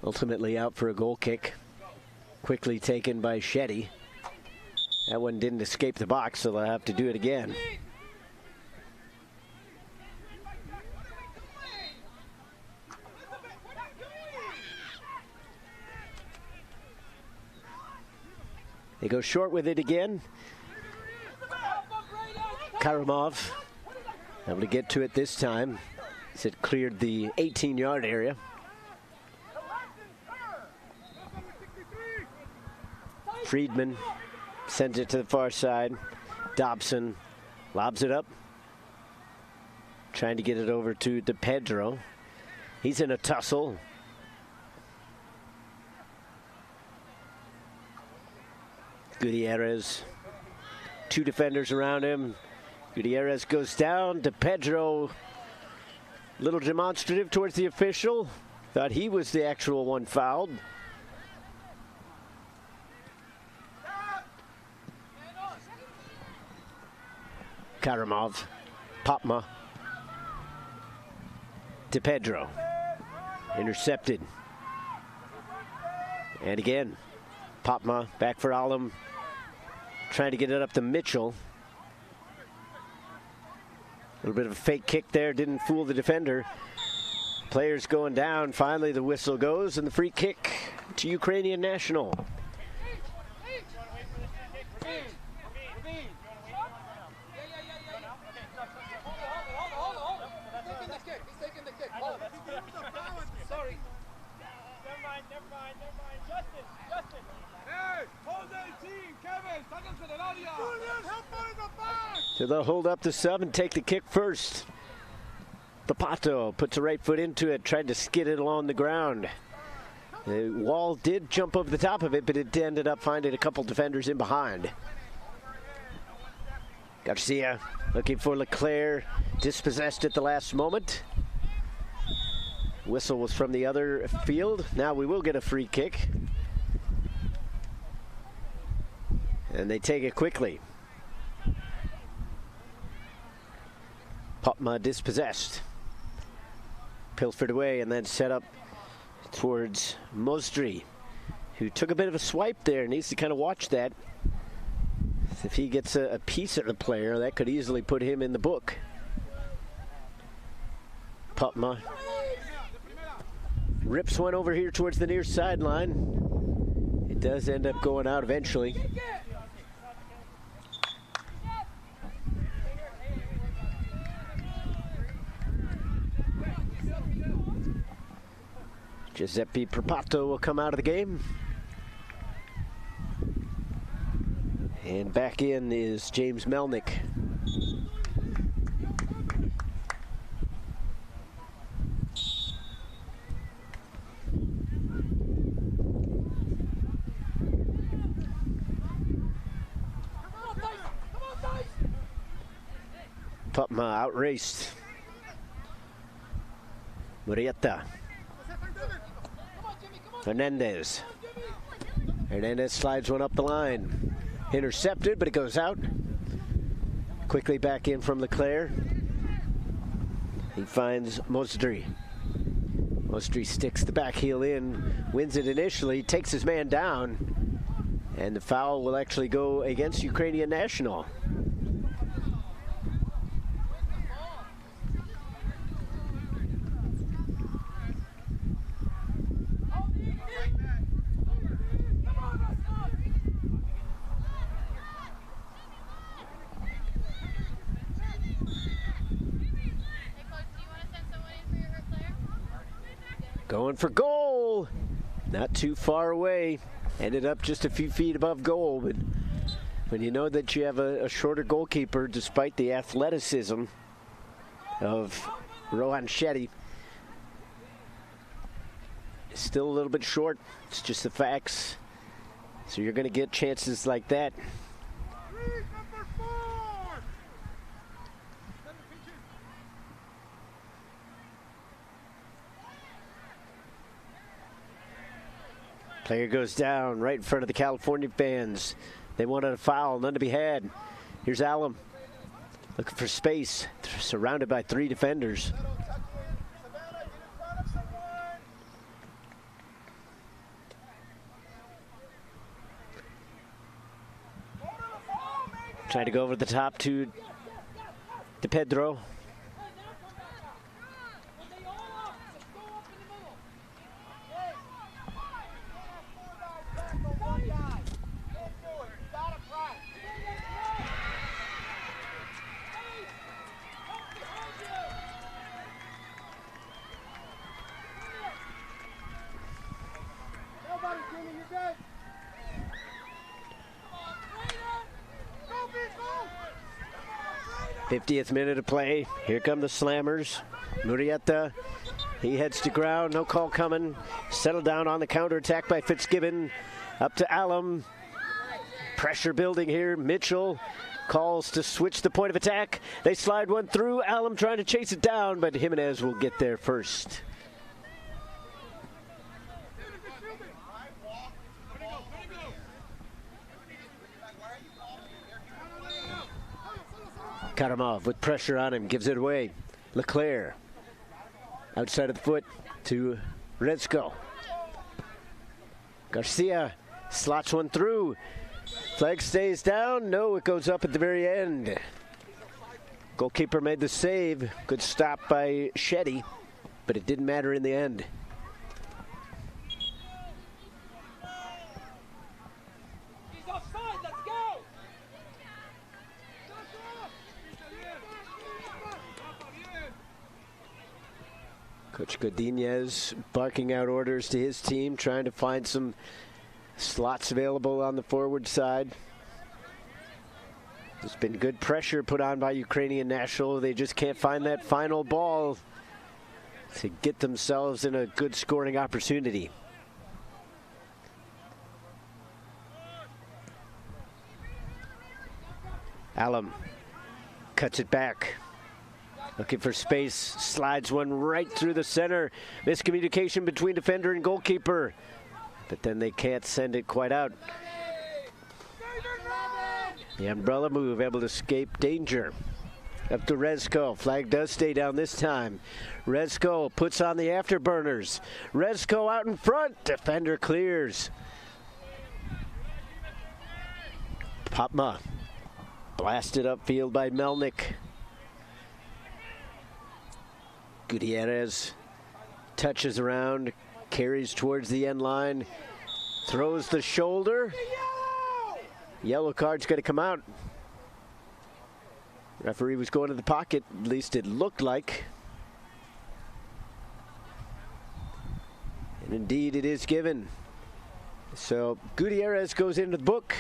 Ultimately out for a goal kick. Quickly taken by Shetty. That one didn't escape the box, so they'll have to do it again. They go short with it again. Karamov able to get to it this time as it cleared the 18-yard area. Friedman sends it to the far side. Dobson lobs it up. Trying to get it over to DePedro. He's in a tussle. Gutierrez. 2 defenders around him. Gutierrez goes down. DePedro, a little demonstrative towards the official. Thought he was the actual one fouled. Karamov. Popma. DePedro. Intercepted. And again, Popma back for Alum. Trying to get it up to Mitchell. A little bit of a fake kick there, didn't fool the defender. Players going down. Finally, the whistle goes, and the free kick to Ukrainian National. Sorry. Never mind. Justin. Hey, Jose, team, Kevin, sáquense del área. Julian, help in the back. So they'll hold up the sub and take the kick first. Papato puts a right foot into it, tried to skid it along the ground. The wall did jump over the top of it, but it ended up finding a couple defenders in behind. Garcia looking for Leclerc, dispossessed at the last moment. Whistle was from the other field. Now we will get a free kick. And they take it quickly. Popma dispossessed. Pilfered away and then set up towards Mosdry, who took a bit of a swipe there. Needs to kind of watch that. If he gets a piece of the player, that could easily put him in the book. Popma rips one over here towards the near sideline. It does end up going out eventually. Giuseppe Propato will come out of the game. And back in is James Melnick. Popma outraced. Murrieta. Hernandez. Hernandez slides one up the line. Intercepted, but it goes out. Quickly back in from Leclerc. He finds Mosdry. Mosdry sticks the back heel in, wins it initially, takes his man down, and the foul will actually go against Ukrainian National. Going for goal. Not too far away. Ended up just a few feet above goal. But when you know that you have a shorter goalkeeper, despite the athleticism of Rohan Shetty, it's still a little bit short. It's just the facts. So you're going to get chances like that. Player goes down right in front of the California fans. They wanted a foul, none to be had. Here's Alum looking for space, surrounded by 3 defenders. Trying to go over the top to DePedro. 50th minute of play. Here come the Slammers. Murrieta, he heads to ground. No call coming. Settled down on the counterattack by Fitzgibbon. Up to Alum. Pressure building here. Mitchell calls to switch the point of attack. They slide one through. Alum trying to chase it down, but Jimenez will get there first. Karamov with pressure on him, gives it away. Leclerc outside of the foot to Rezko. Garcia slots one through. Flag stays down. No, it goes up at the very end. Goalkeeper made the save. Good stop by Shetty, but it didn't matter in the end. He's offside, let's go! Coach Godinez barking out orders to his team, trying to find some slots available on the forward side. There's been good pressure put on by Ukrainian National. They just can't find that final ball to get themselves in a good scoring opportunity. Alum cuts it back. Looking for space, slides one right through the center. Miscommunication between defender and goalkeeper. But then they can't send it quite out. The umbrella move, able to escape danger. Up to Rezko. Flag does stay down this time. Rezko puts on the afterburners. Rezko out in front. Defender clears. Popma blasted upfield by Melnick. Gutierrez touches around, carries towards the end line, throws the shoulder. Yellow card's going to come out. Referee was going to the pocket, at least it looked like. And indeed it is given. So Gutierrez goes into the book.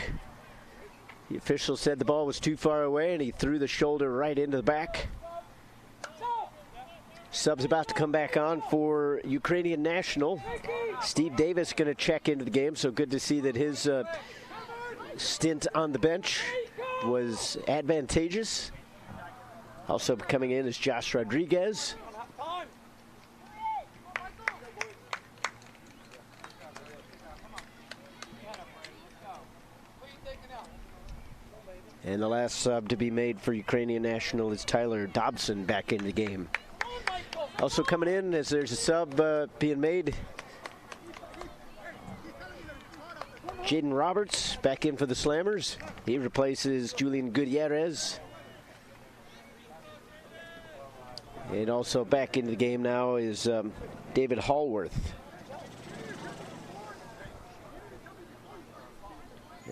The official said the ball was too far away and he threw the shoulder right into the back. Sub's about to come back on for Ukrainian National. Steve Davis going to check into the game, so good to see that his stint on the bench was advantageous. Also coming in is Josh Rodriguez. And the last sub to be made for Ukrainian National is Tyler Dobson back in the game. Also coming in as there's a sub being made. Jaden Roberts back in for the Slammers. He replaces Julian Gutierrez. And also back into the game now is David Hallworth.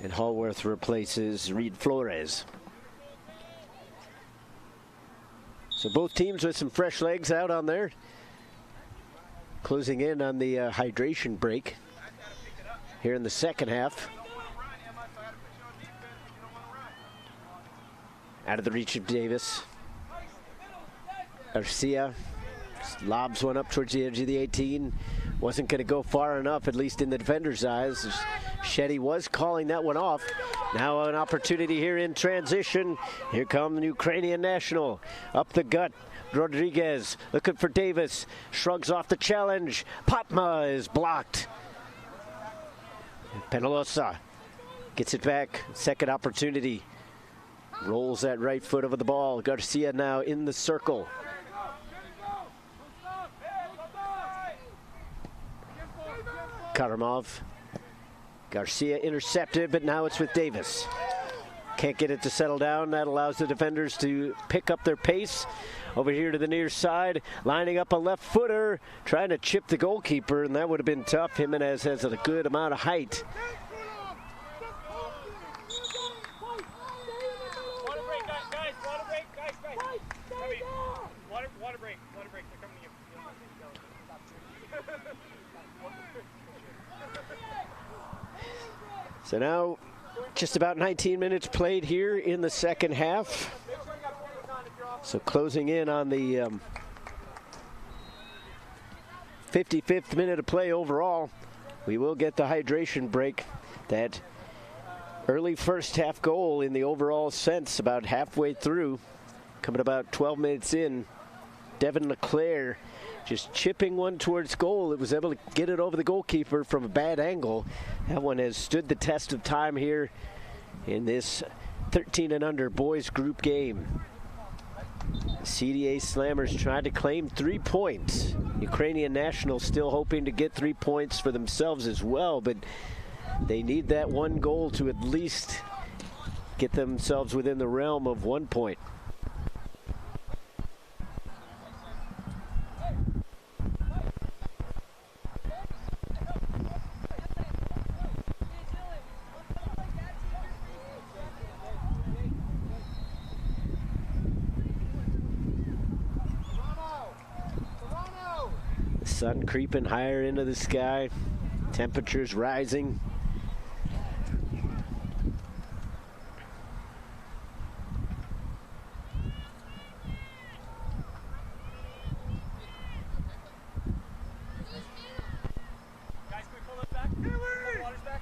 And Hallworth replaces Reed Flores. So both teams with some fresh legs out on there. Closing in on the hydration break here in the second half. Out of the reach of Davis. Garcia lobs one up towards the edge of the 18. Wasn't going to go far enough, at least in the defender's eyes. Shetty was calling that one off. Now an opportunity here in transition. Here come the Ukrainian National. Up the gut. Rodriguez looking for Davis. Shrugs off the challenge. Popma is blocked. Penalosa gets it back. Second opportunity. Rolls that right foot over the ball. Garcia now in the circle. Karamov. Garcia intercepted, but now it's with Davis. Can't get it to settle down. That allows the defenders to pick up their pace. Over here to the near side, lining up a left footer, trying to chip the goalkeeper, and that would have been tough. Jimenez has a good amount of height. Water break, guys. Water break, guys. Come here. Water break. They're coming to you. So now, just about 19 minutes played here in the second half. So closing in on the 55th minute of play overall. We will get the hydration break. That early first half goal in the overall sense, about halfway through, coming about 12 minutes in. Devin LeClaire just chipping one towards goal. It was able to get it over the goalkeeper from a bad angle. That one has stood the test of time here in this 13 and under boys group game. CDA Slammers tried to claim 3 points. Ukrainian National still hoping to get 3 points for themselves as well, but they need that one goal to at least get themselves within the realm of 1 point. Sun creeping higher into the sky, temperatures rising. Guys, can we pull it back? Pull waters back.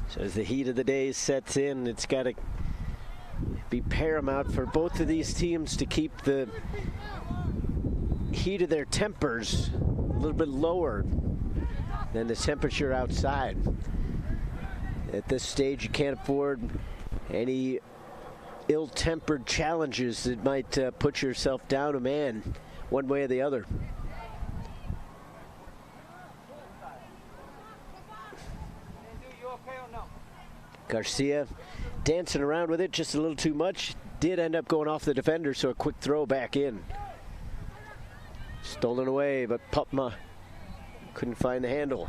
So as the heat of the day sets in, it's got to be paramount for both of these teams to keep the heat of their tempers a little bit lower than the temperature outside. At this stage, you can't afford any ill-tempered challenges that might put yourself down a man one way or the other. Garcia dancing around with it just a little too much. Did end up going off the defender, so a quick throw back in. Stolen away, but Pupma couldn't find the handle.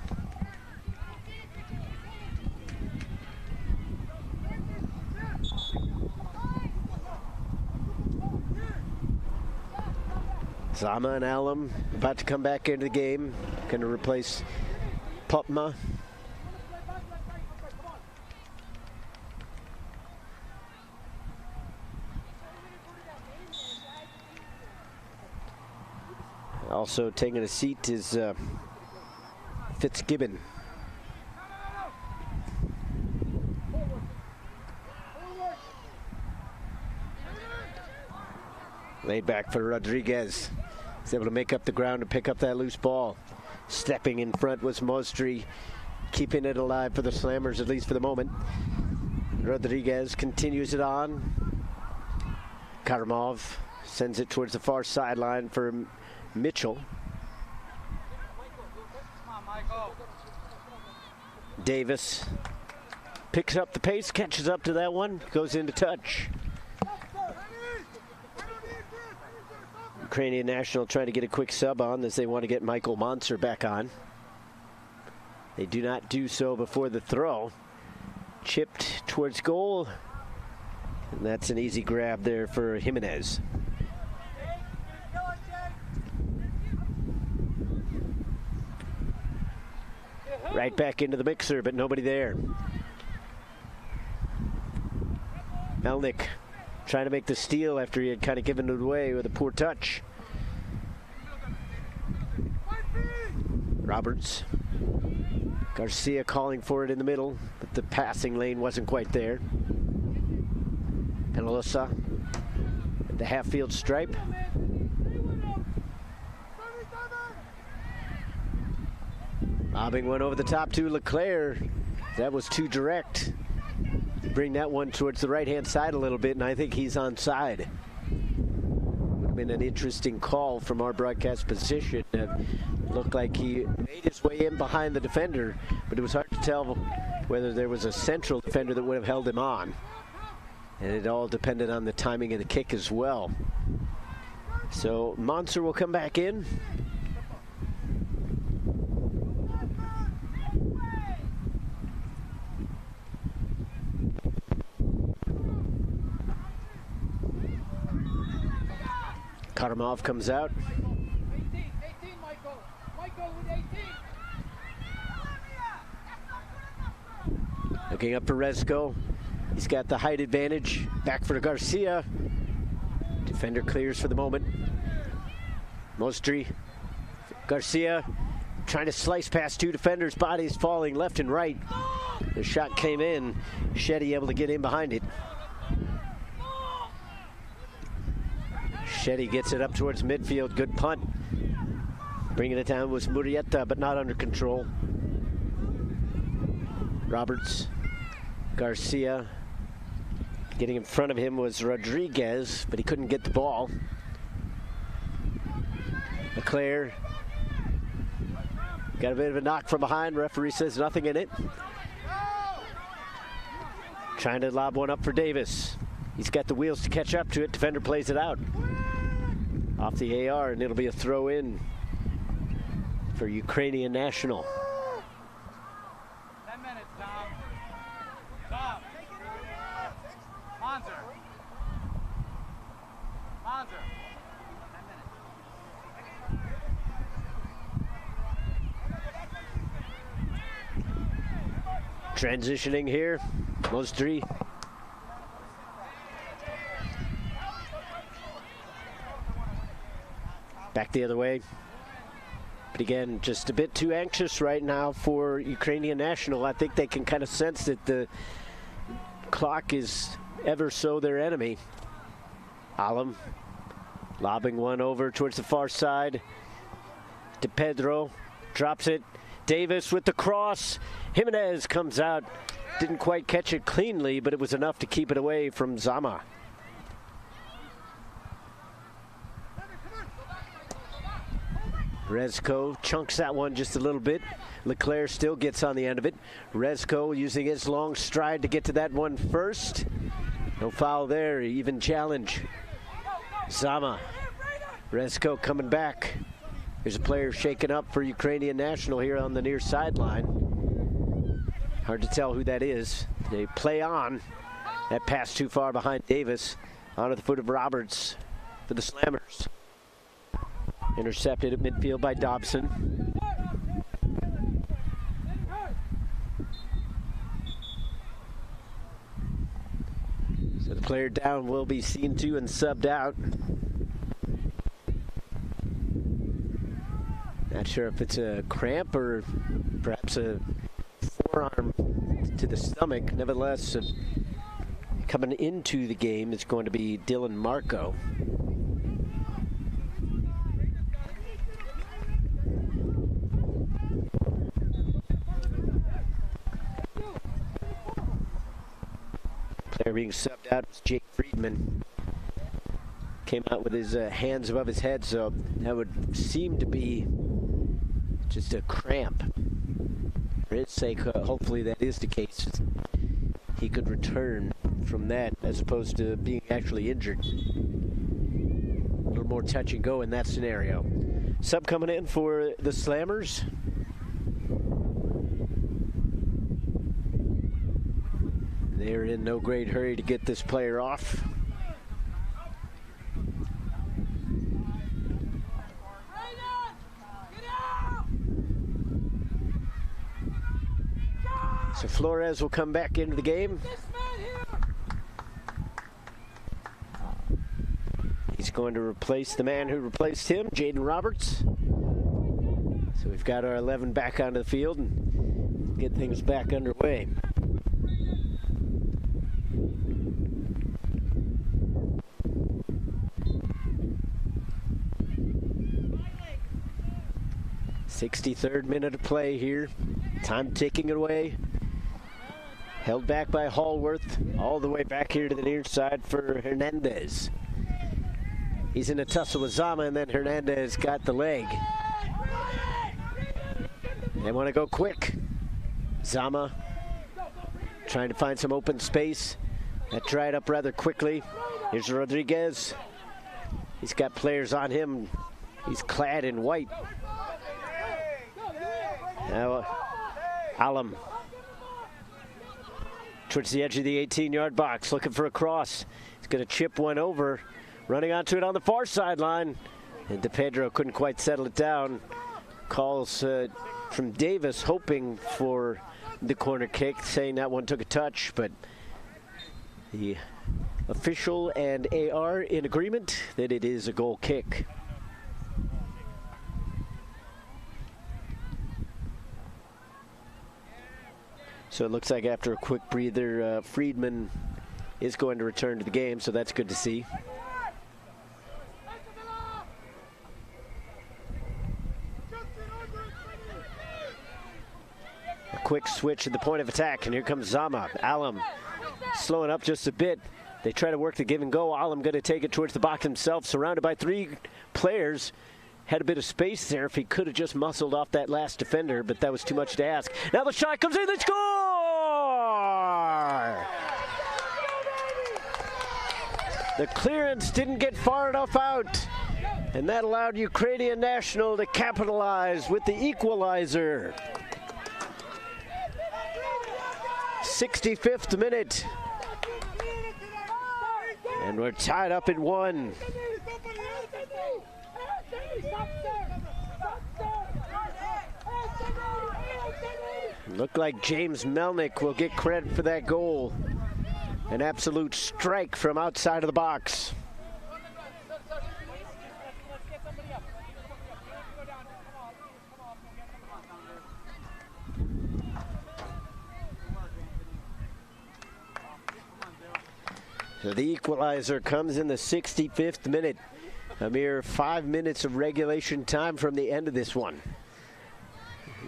Zama and Alum about to come back into the game. Going to replace Pupma. Also taking a seat is Fitzgibbon. Laid back for Rodriguez. He's able to make up the ground to pick up that loose ball. Stepping in front was Mostri, keeping it alive for the Slammers, at least for the moment. Rodriguez continues it on. Karamov sends it towards the far sideline for Mitchell. Davis picks up the pace, catches up to that one, goes into touch. Ukrainian National trying to get a quick sub on as they want to get Michael Monser back on. They do not do so before the throw. Chipped towards goal, and that's an easy grab there for Jimenez. Right back into the mixer, but nobody there. Melnick trying to make the steal after he had kind of given it away with a poor touch. Roberts. Garcia calling for it in the middle, but the passing lane wasn't quite there. Penalosa at the half-field stripe. Lobbing one over the top to LeClaire. That was too direct. Bring that one towards the right-hand side a little bit, and I think he's onside. Would have been an interesting call from our broadcast position. It looked like he made his way in behind the defender, but it was hard to tell whether there was a central defender that would have held him on. And it all depended on the timing of the kick as well. So Monser will come back in. Karamov comes out. 18, Michael with 18. Backing up for Rezko. He's got the height advantage. Back for Garcia. Defender clears for the moment. Mostri. Garcia trying to slice past two defenders. Bodies falling left and right. The shot came in. Shetty able to get in behind it. Shetty gets it up towards midfield. Good punt. Bringing it down was Murrieta, but not under control. Roberts. Garcia. Getting in front of him was Rodriguez, but he couldn't get the ball. LeClaire. Got a bit of a knock from behind. Referee says nothing in it. Trying to lob one up for Davis. He's got the wheels to catch up to it. Defender plays it out. Off the AR, and it'll be a throw in for Ukrainian National. 10 minutes, Tom. Stop. Monzer. Monzer. 10 minutes. Transitioning here. Mostri. Back the other way. But again, just a bit too anxious right now for Ukrainian National. I think they can kind of sense that the clock is ever so their enemy. Alam lobbing one over towards the far side. De Pedro drops it. Davis with the cross. Jimenez comes out. Didn't quite catch it cleanly, but it was enough to keep it away from Zama. Rezko chunks that one just a little bit. LeClaire still gets on the end of it. Rezko using his long stride to get to that one first. No foul there, even challenge. Zama. Rezko coming back. There's a player shaken up for Ukrainian National here on the near sideline. Hard to tell who that is. They play on. That pass too far behind Davis. Onto the foot of Roberts for the Slammers. Intercepted at midfield by Dobson. So the player down will be seen to and subbed out. Not sure if it's a cramp or perhaps a forearm to the stomach. Nevertheless, coming into the game is going to be Dylan Marco. Player being subbed out was Jake Friedman. Came out with his hands above his head, so that would seem to be just a cramp. For his sake, hopefully that is the case. He could return from that as opposed to being actually injured. A little more touch and go in that scenario. Sub coming in for the Slammers. They're in no great hurry to get this player off. So Flores will come back into the game. He's going to replace the man who replaced him, Jaden Roberts. So we've got our 11 back onto the field and get things back underway. .63rd minute of play here. Time ticking away. Held back by Hallworth. All the way back here to the near side for Hernandez. He's in a tussle with Zama, and then Hernandez got the leg. They want to go quick. Zama trying to find some open space. That dried up rather quickly. Here's Rodriguez. He's got players on him. He's clad in white. Now, Alam towards the edge of the 18-yard box, looking for a cross. He's going to chip one over, running onto it on the far sideline. And De Pedro couldn't quite settle it down. Calls from Davis, hoping for the corner kick, saying that one took a touch, but the official and AR in agreement that it is a goal kick. So it looks like after a quick breather, Friedman is going to return to the game, so that's good to see. A quick switch at the point of attack, and here comes Zama. Alum slowing up just a bit. They try to work the give and go. Alum going to take it towards the box himself, surrounded by 3 players. Had a bit of space there if he could have just muscled off that last defender, but that was too much to ask. Now the shot comes in, they score! The clearance didn't get far enough out, and that allowed Ukrainian National to capitalize with the equalizer. 65th minute. And we're tied up at 1. Looked like James Melnick will get credit for that goal. An absolute strike from outside of the box. So the equalizer comes in the 65th minute. A mere 5 minutes of regulation time from the end of this one.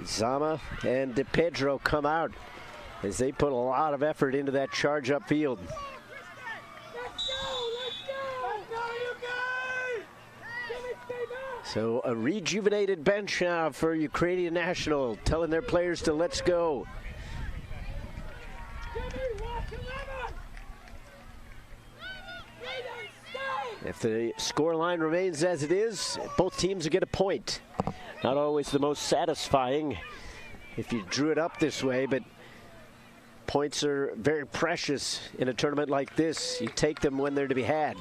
Zama and De Pedro come out as they put a lot of effort into that charge upfield. So a rejuvenated bench now for Ukrainian National, telling their players to let's go. If the scoreline remains as it is, both teams will get a point. Not always the most satisfying if you drew it up this way, but points are very precious in a tournament like this. You take them when they're to be had.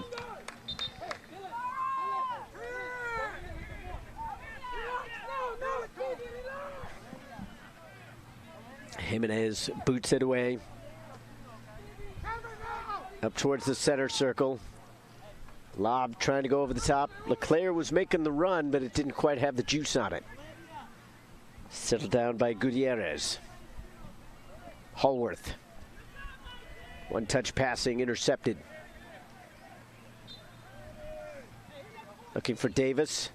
Jimenez boots it away. Up towards the center circle. Lob trying to go over the top. Leclerc was making the run, but it didn't quite have the juice on it. Settled down by Gutierrez. Hallworth. One touch passing, intercepted. Looking for Davis.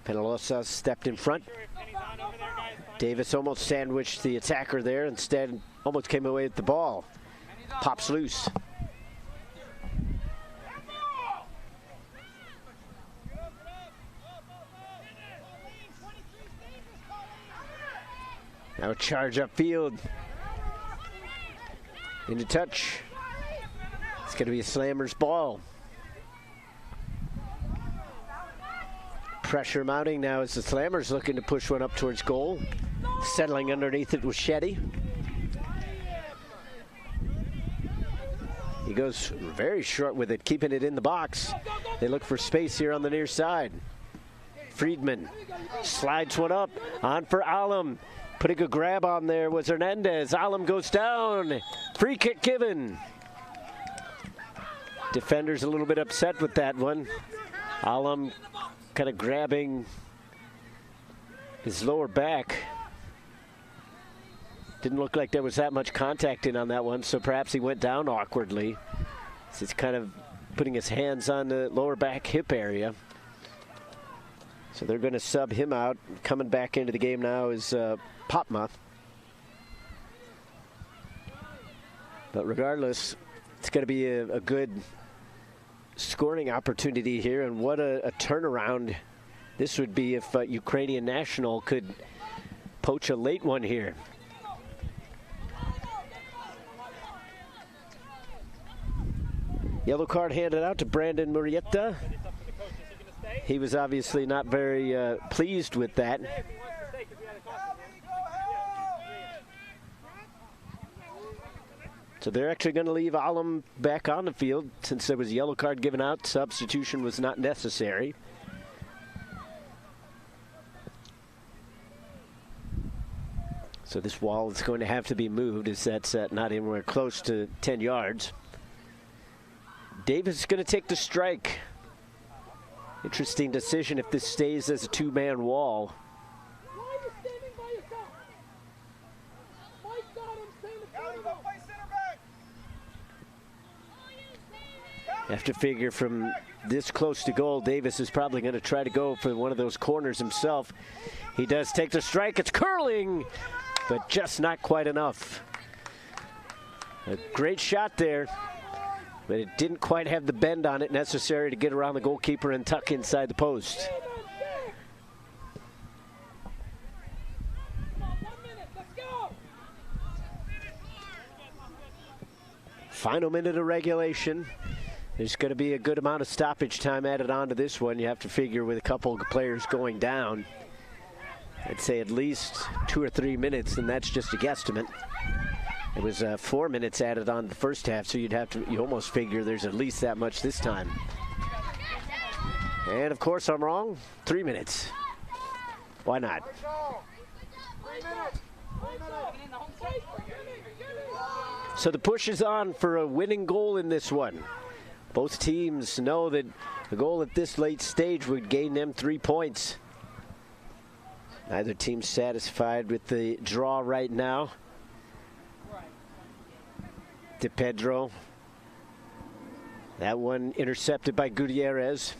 Penalosa stepped in front. Davis almost sandwiched the attacker there. Instead, almost came away with the ball. Pops loose. Now a charge upfield. Into touch. It's going to be a Slammers ball. Pressure mounting now as the Slammers looking to push one up towards goal. Settling underneath it was Shetty. He goes very short with it, keeping it in the box. They look for space here on the near side. Friedman slides one up. On for Alum. Putting a grab on there was Hernandez. Alum goes down. Free kick given. Defender's a little bit upset with that one. Alum kind of grabbing his lower back. Didn't look like there was that much contact in on that one, so perhaps he went down awkwardly. So he's kind of putting his hands on the lower back hip area. So they're going to sub him out. Coming back into the game now is Popma. But regardless, it's going to be a good scoring opportunity here, and what a turnaround this would be if Ukrainian National could poach a late one here. Yellow card handed out to Brandon Murrieta. He was obviously not very pleased with that. So they're actually going to leave Alum back on the field since there was a yellow card given out. Substitution was not necessary. So this wall is going to have to be moved, as that's not anywhere close to 10 yards. Davis is going to take the strike. Interesting decision if this stays as a two-man wall. You have to figure from this close to goal, Davis is probably going to try to go for one of those corners himself. He does take the strike. It's curling, but just not quite enough. A great shot there, but it didn't quite have the bend on it necessary to get around the goalkeeper and tuck inside the post. Final minute of regulation. There's going to be a good amount of stoppage time added onto this one. You have to figure with a couple of players going down, I'd say at least 2 or 3 minutes, and that's just a guesstimate. It was 4 minutes added on the first half, so you almost figure there's at least that much this time. And of course I'm wrong. 3 minutes. Why not? So the push is on for a winning goal in this one. Both teams know that a goal at this late stage would gain them 3 points. Neither team satisfied with the draw right now. De Pedro. That one intercepted by Gutierrez.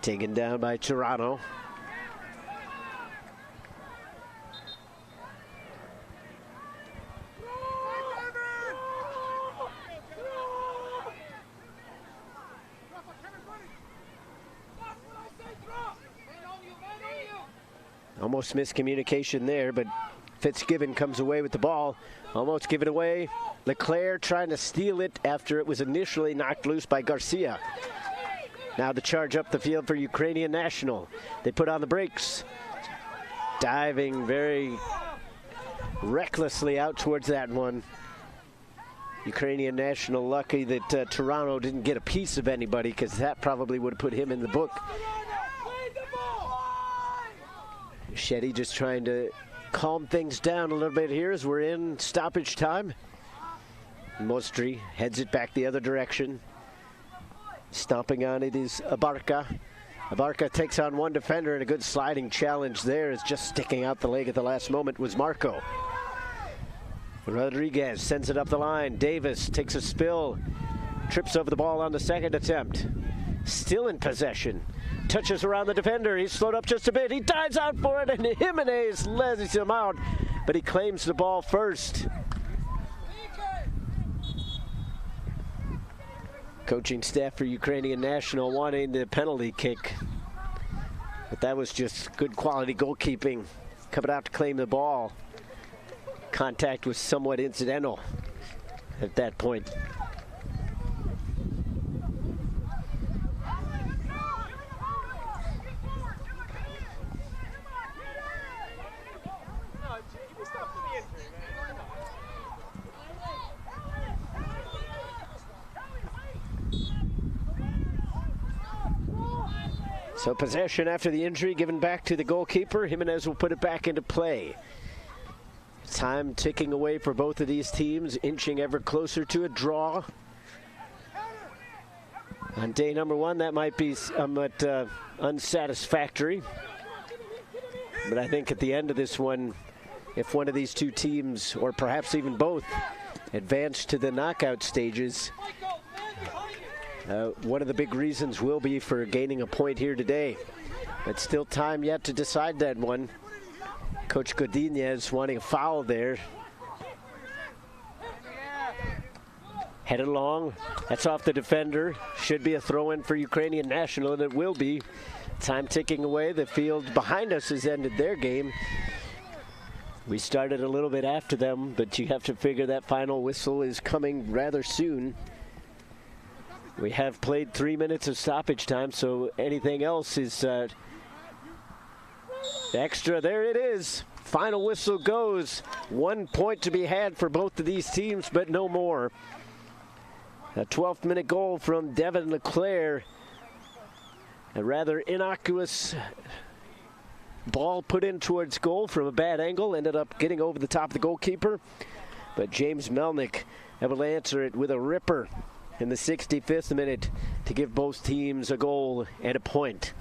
Taken down by Toronto. Almost miscommunication there, but Fitzgibbon comes away with the ball. Almost given away. Leclerc trying to steal it after it was initially knocked loose by Garcia. Now the charge up the field for Ukrainian National. They put on the brakes. Diving very recklessly out towards that one. Ukrainian National lucky that Toronto didn't get a piece of anybody, because that probably would have put him in the book. Shetty just trying to calm things down a little bit here as we're in stoppage time. Mostri heads it back the other direction. Stomping on it is Abarca. Abarca takes on one defender, and a good sliding challenge there. Is just sticking out the leg at the last moment was Marco. Rodriguez sends it up the line. Davis takes a spill. Trips over the ball on the second attempt. Still in possession. Touches around the defender. He's slowed up just a bit. He dives out for it, and Jimenez lets him out, but he claims the ball first. Coaching staff for Ukrainian National wanting the penalty kick, but that was just good quality goalkeeping. Coming out to claim the ball. Contact was somewhat incidental at that point. So possession after the injury given back to the goalkeeper. Jimenez will put it back into play. Time ticking away for both of these teams, inching ever closer to a draw. On day number one, that might be somewhat unsatisfactory. But I think at the end of this one, if one of these two teams, or perhaps even both, advance to the knockout stages, one of the big reasons will be for gaining a point here today. It's still time yet to decide that one. Coach Godinez wanting a foul there. Headed along. That's off the defender. Should be a throw-in for Ukrainian National, and it will be. Time ticking away. The field behind us has ended their game. We started a little bit after them, but you have to figure that final whistle is coming rather soon. We have played 3 minutes of stoppage time, so anything else is extra. There it is. Final whistle goes. 1 point to be had for both of these teams, but no more. A 12th minute goal from Devin Leclerc. A rather innocuous ball put in towards goal from a bad angle, ended up getting over the top of the goalkeeper. But James Melnick able to answer it with a ripper in the 65th minute to give both teams a goal and a point.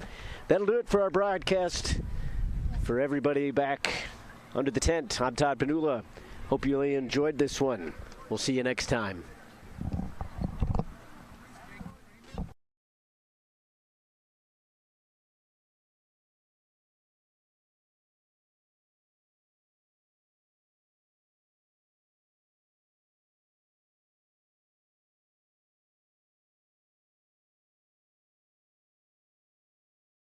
That'll do it for our broadcast. For everybody back under the tent, I'm Todd Panula. Hope you really enjoyed this one. We'll see you next time.